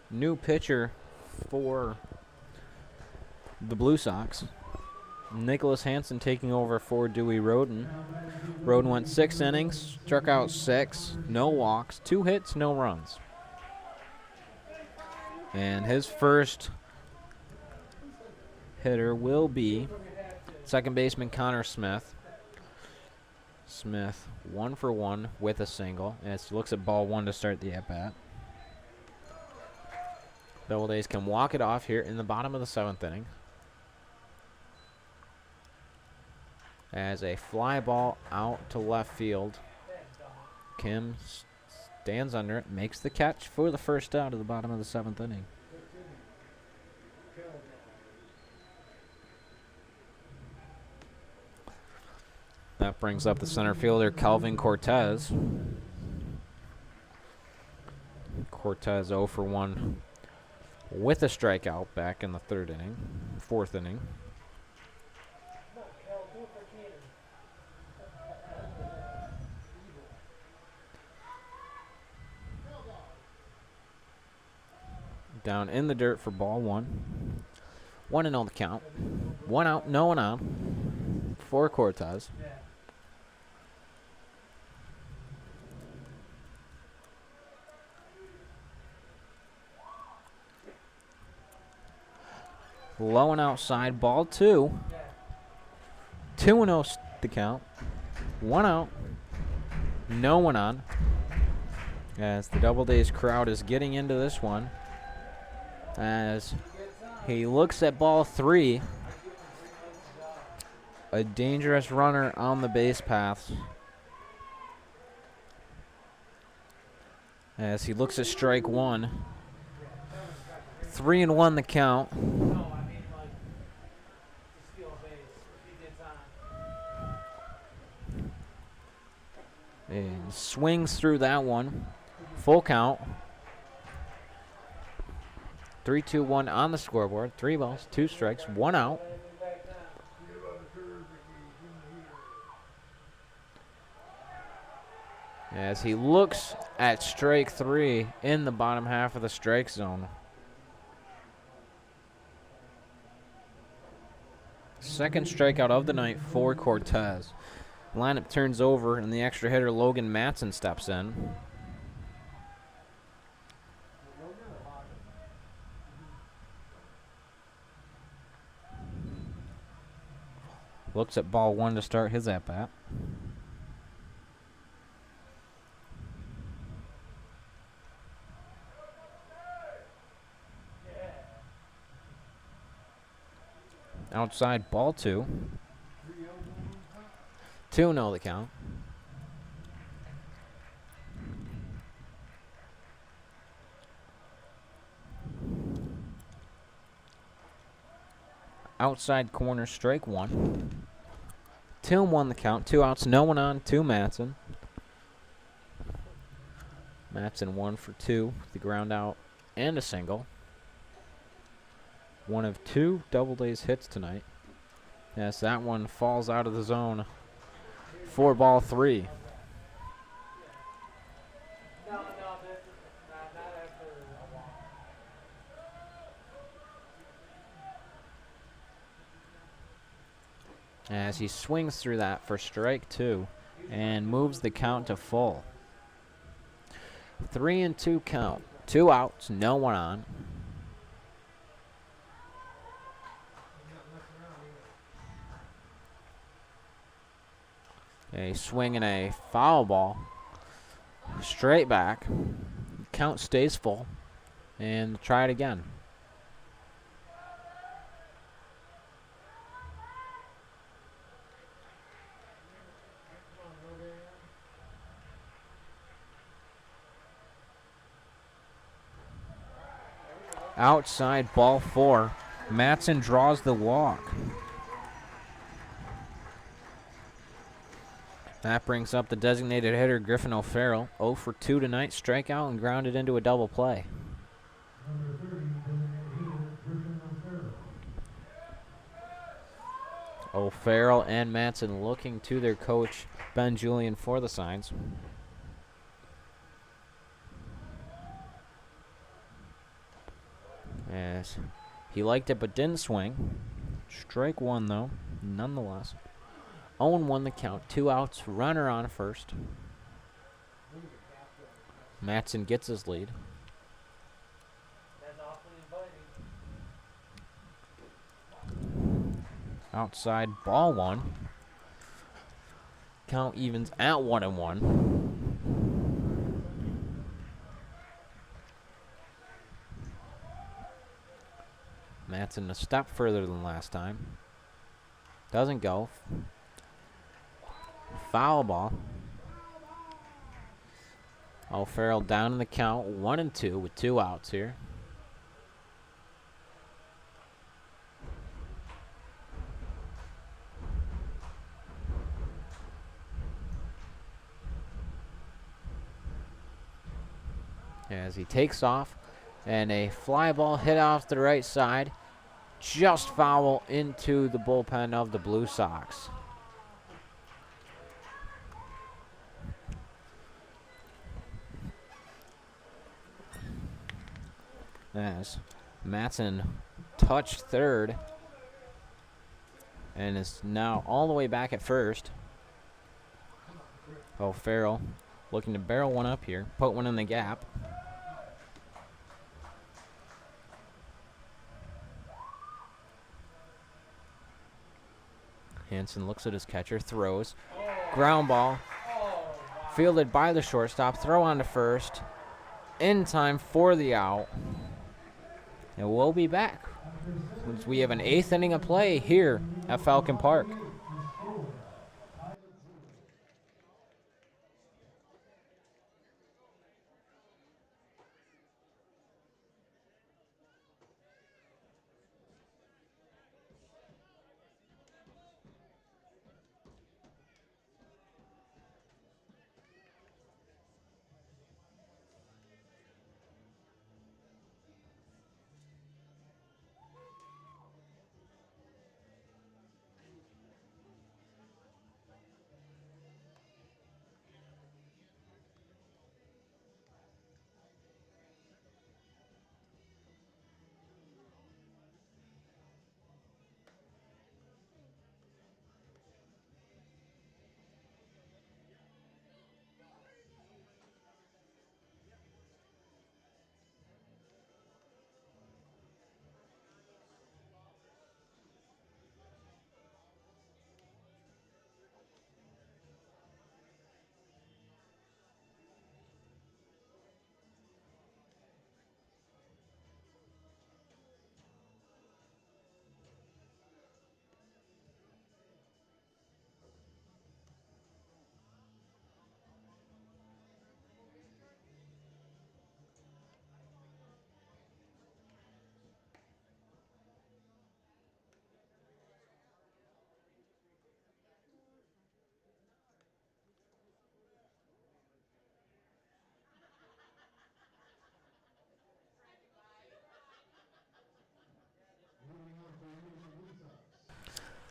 New pitcher for the Blue Sox. Nicholas Hansen taking over for Dewey Roden. Roden went 6 innings, struck out 6, no walks, 2 hits, no runs. And his first hitter will be second baseman Connor Smith. Smith 1 for 1 with a single as he looks at ball 1 to start the at-bat. Doubledays can walk it off here in the bottom of the 7th inning. As a fly ball out to left field. Kim stands under it, makes the catch for the first out of the bottom of the 7th inning. That brings up the center fielder, Calvin Cortez. Cortez 0 for 1 with a strikeout back in the 4th inning. Down in the dirt for ball 1. 1-0 the count. 1 out, no one on for Cortez. Low and outside, ball 2. 2-0 the count. 1 out, no one on. As the Doubledays crowd is getting into this one. As He looks at ball 3. A dangerous runner on the base paths. As he looks at strike 1. 3-1 the count. No, I mean like to steal a base if he gets on. And swings through that one. Full count. 3-2-1 on the scoreboard. 3 balls, 2 strikes, 1 out. As he looks at strike 3 in the bottom half of the strike zone. Second strikeout of the night for Cortez. Lineup turns over, and the extra hitter Logan Matson steps in. Looks at ball 1 to start his at-bat. Outside ball 2. 2-0 the count. Outside corner, strike 1. 2-1 the count. 2 outs, no one on. 2 Matson. Matson 1 for 2. The ground out and a single. 1 of 2 Doubledays hits tonight. Yes, that one falls out of the zone for ball 3. No, this is not after a walk. As he swings through that for strike 2 and moves the count to full. 3-2 count. 2 outs, no one on. A swing and a foul ball. Straight back. Count stays full. And try it again. Outside ball 4. Matson draws the walk. That brings up the designated hitter, Griffin O'Farrell. 0 for 2 tonight, strikeout and grounded into a double play. O'Farrell and Matson looking to their coach, Ben Julian, for the signs. Yes, he liked it but didn't swing. Strike 1 though, nonetheless. 0-1 the count. 2 outs. Runner on first. Matson gets his lead. That's awfully inviting. Outside ball 1. Count evens at 1-1. Matson a step further than last time. Doesn't go. Foul ball. O'Farrell down in the count, 1-2 with 2 outs here. As he takes off, and a fly ball hit off the right side, just foul into the bullpen of the Blue Sox. As Matson touched third and is now all the way back at first. O'Farrell looking to barrel one up here, put one in the gap. Hansen looks at his catcher, throws. Ground ball. Fielded by the shortstop, throw on to first. In time for the out. And we'll be back We have an 8th inning of play here at Falcon Park.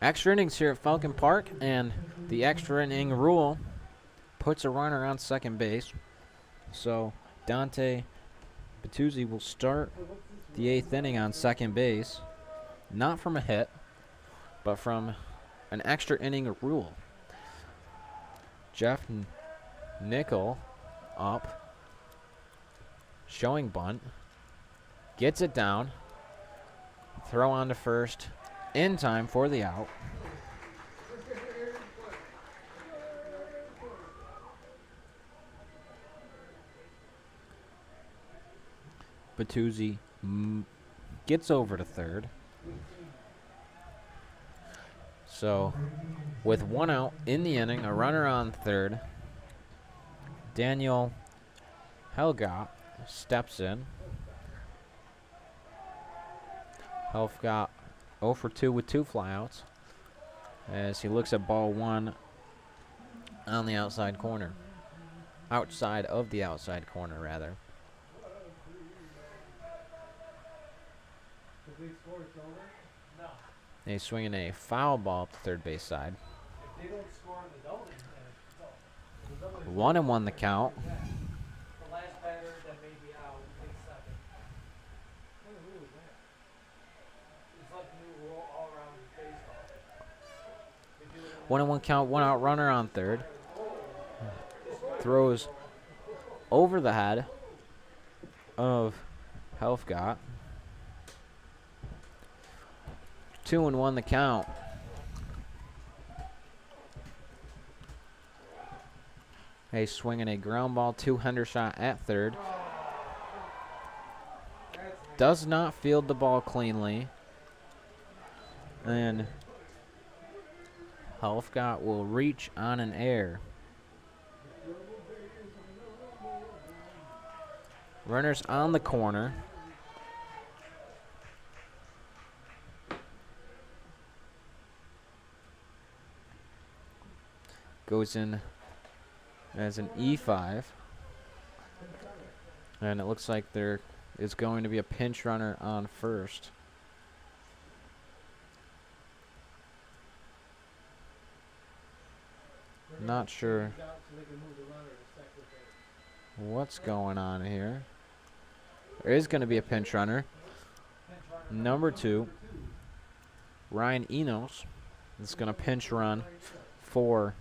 Extra innings here at Falcon Park, and the extra inning rule puts a runner on second base. So Dante Bertuzzi will start the 8th inning on second base, not from a hit, but from an extra inning rule. Jeff Nickel up, showing bunt, gets it down, throw on to first, in time for the out. Bertuzzi gets over to third. So, with 1 out in the inning, a runner on third, Daniel Helgott steps in. Helgott 0 for 2 with 2 flyouts as he looks at ball 1 on the outside corner. Outside of the outside corner, rather. If they score, it's over? No. He's swinging a foul ball up the third base side. If they don't score on the double, then it's over. 1-1 the count. The last batter that may be out takes second. What rule is that? It's like new rule all around baseball. 1-1 count, 1 out runner on third. Throws over the head of Helfgott. 2-1 the count. A swinging a ground ball, 2-hander shot at third. Does not field the ball cleanly. And Helfgott will reach on an error. Runners on the corner. Goes in as an E5. And it looks like there is going to be a pinch runner on first. Not sure what's going on here. There is going to be a pinch runner. Number 2, Ryan Enos is going to pinch run for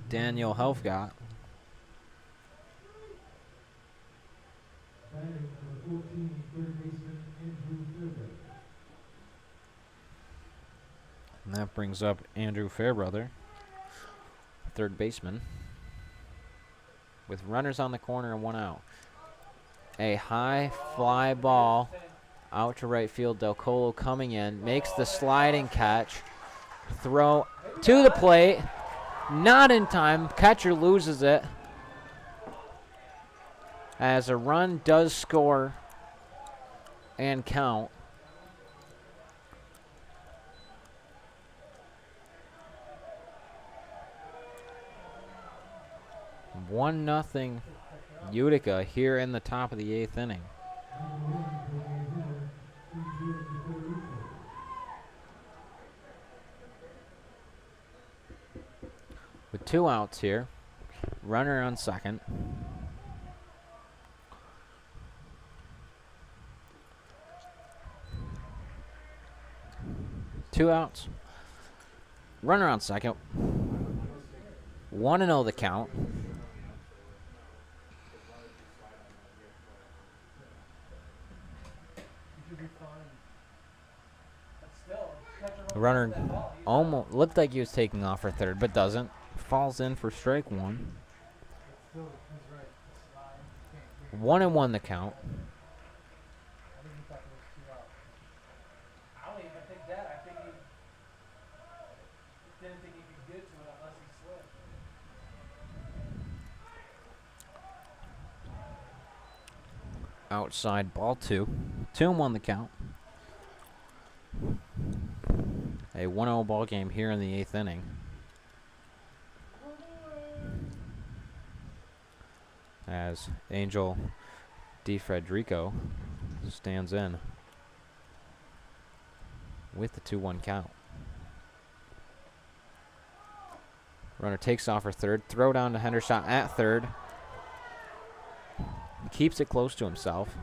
Daniel Helfgott. And that brings up Andrew Fairbrother, third baseman, with runners on the corner and 1 out. A high fly ball Out to right field, Del Colo coming in, makes the sliding catch. Throw to the plate, not in time. Catcher loses it. As a run does score and count. One nothing Utica here in the top of the 8th inning. With 2 outs here, runner on second. Two outs. Runner on second. 1-0 the count. Runner almost looked like he was taking off for third, but doesn't. Falls in for strike 1. 1-1 the count. I don't even think that. I think he didn't think he could get to it unless he slipped. Outside ball 2. 2-1 the count. A 1-0 ball game here in the 8th inning. As Angel DiFederico stands in with the 2-1 count. Runner takes off for third. Throw down to Hendershot at third. Keeps it close to himself.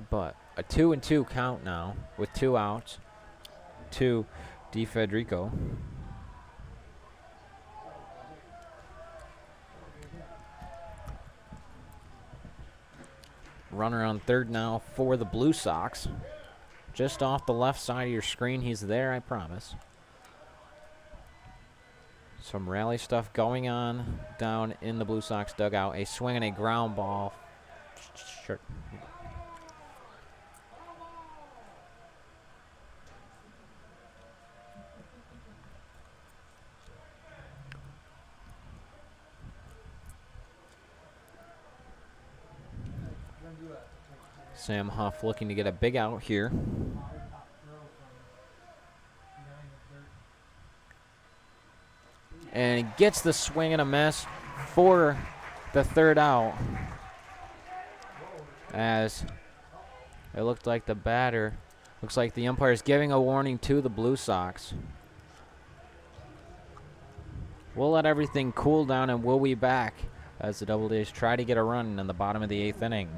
But a 2-2 count now with 2 outs to DiFederico. Runner on third now for the Blue Sox. Just off the left side of your screen. He's there, I promise. Some rally stuff going on down in the Blue Sox dugout. A swing and a ground ball. Sure. Sam Huff looking to get a big out here. And he gets the swing and a miss for the third out. As it looked like the batter, looks like the umpire is giving a warning to the Blue Sox. We'll let everything cool down and we'll be back as the Doubledays try to get a run in the bottom of the 8th inning.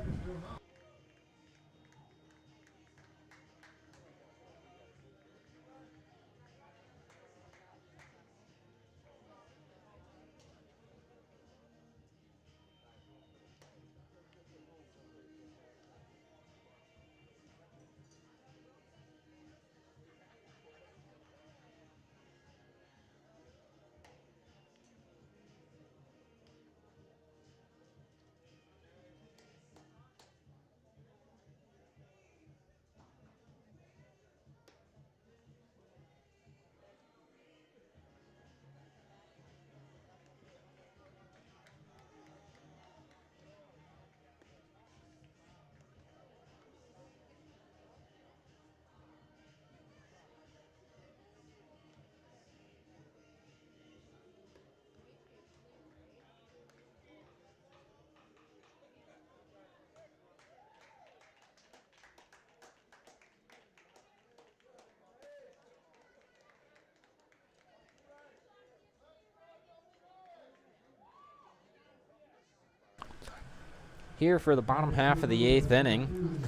Here for the bottom half of the 8th inning.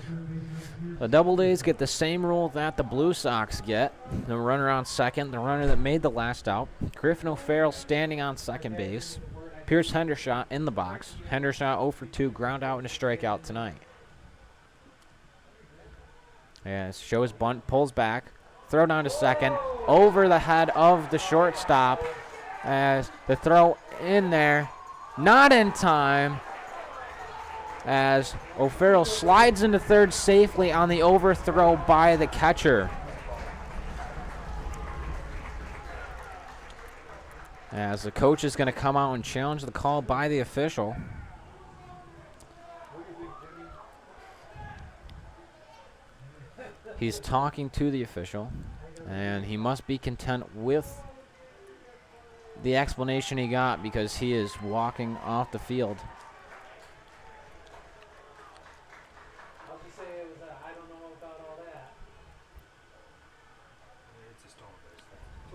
The Doubledays get the same rule that the Blue Sox get. The runner on second, the runner that made the last out. Griffin O'Farrell standing on second base. Pierce Hendershot in the box. Hendershot 0 for 2, ground out and a strikeout tonight. As shows bunt, pulls back. Throw down to second. Over the head of the shortstop. As the throw in there. Not in time. as O'Farrell slides into third safely on the overthrow by the catcher. As the coach is going to come out and challenge the call by the official. He's talking to the official, and he must be content with the explanation he got because he is walking off the field. I'll just say it was I don't know about all that. It's just all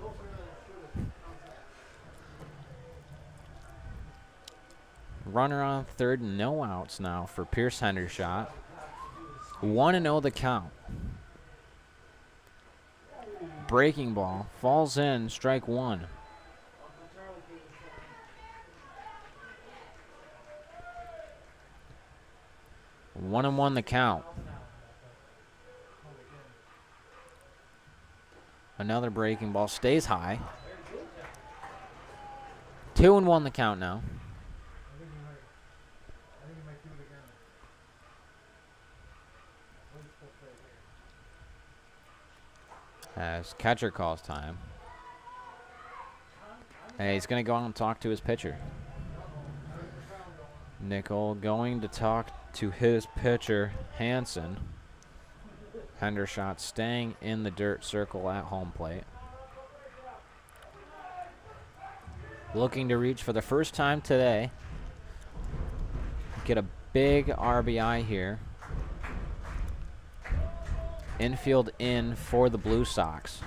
this. Runner on third, no outs now for Pierce Hendershot. 1-0 the count. Breaking ball falls in, strike one. 1-1 the count. Another breaking ball stays high. 2-1 the count now. I think he might do it again. What is supposed to right here? As catcher calls time. And he's going to go out and talk to his pitcher. Nickel going to talk to his pitcher, Hansen. Hendershot staying in the dirt circle at home plate. Looking to reach for the first time today. Get a big RBI here. Infield in for the Blue Sox.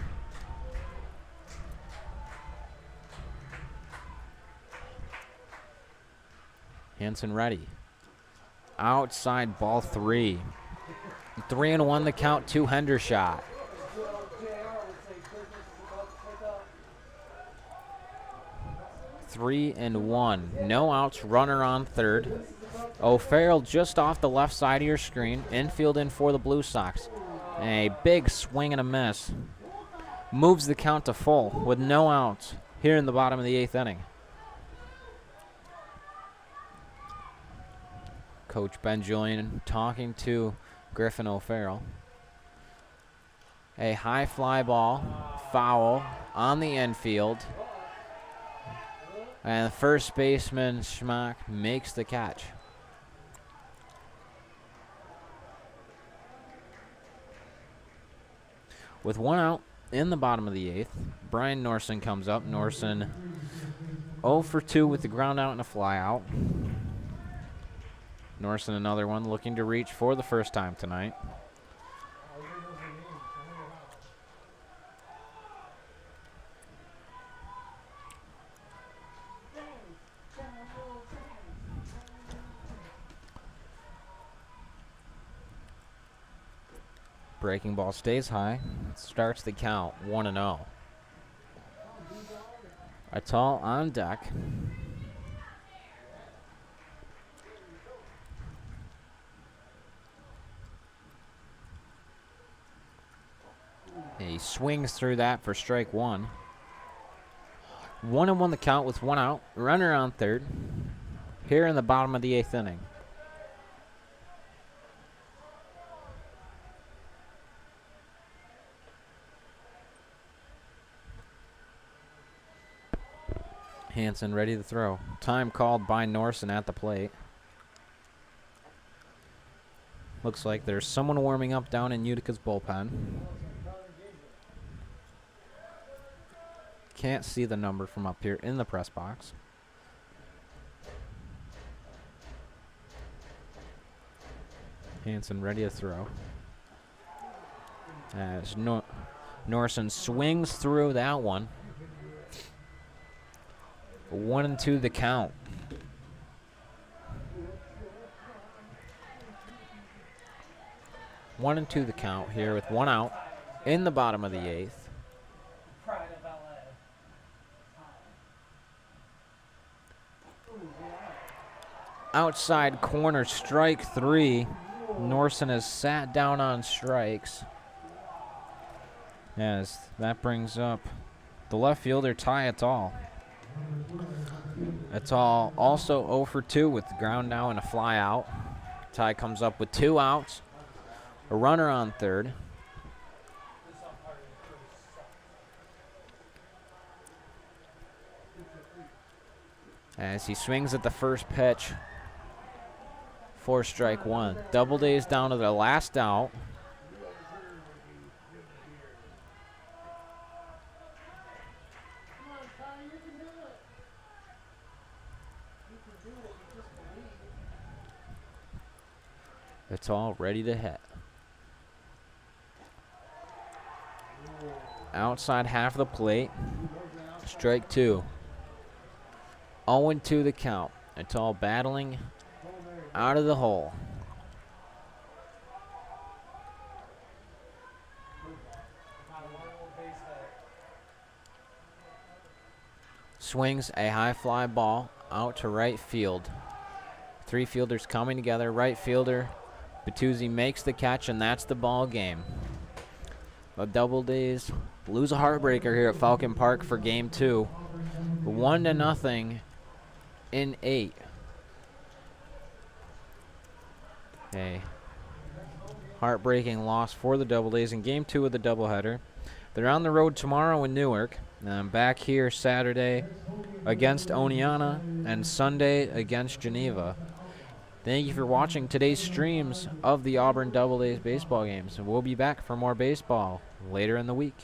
Hansen ready. Outside ball three. 3-1 the count to Hendershot. 3-1. No outs, runner on third. O'Farrell just off the left side of your screen. Infield in for the Blue Sox. A big swing and a miss. Moves the count to full with no outs here in the bottom of the 8th inning. Coach Ben Julian talking to Griffin O'Farrell. A high fly ball, foul on the infield. And first baseman Schmack makes the catch. With one out in the bottom of the 8th, Brian Norson comes up. Norson 0 for 2 with the ground out and a fly out. Norson another one looking to reach for the first time tonight. Breaking ball stays high. Starts the count 1-0. Atal on deck. He swings through that for strike one. 1-1 the count with one out. Runner on third. Here in the bottom of the 8th inning. Hansen ready to throw. Time called by Norson at the plate. Looks like there's someone warming up down in Utica's bullpen. Can't see the number from up here in the press box. Hansen ready to throw. As Norson swings through that one. 1-2 the count. One and two the count here with one out in the bottom of the 8th. Outside corner, strike three. Norson has sat down on strikes. As that brings up the left fielder, Ty Atal. Atal also 0 for 2 with the ground now and a fly out. Ty comes up with 2 outs. A runner on third. As he swings at the first pitch for strike 1. Doubledays down to the last out. Come on, Ty, you can do it. You can do it. You just believe. It's all ready to hit. Outside half of the plate. Strike 2. 0-2 the count. It's all battling out of the hole. Swings a high fly ball out to right field. 3 fielders coming together. Right fielder Bertuzzi makes the catch, and that's the ball game. The Doubledays lose a heartbreaker here at Falcon Park for Game 2. 1-0 in 8. A heartbreaking loss for the Doubledays in Game 2 of the doubleheader. They're on the road tomorrow in Newark. Back here Saturday against Oneonta and Sunday against Geneva. Thank you for watching today's streams of the Auburn Doubledays baseball games. And we'll be back for more baseball later in the week.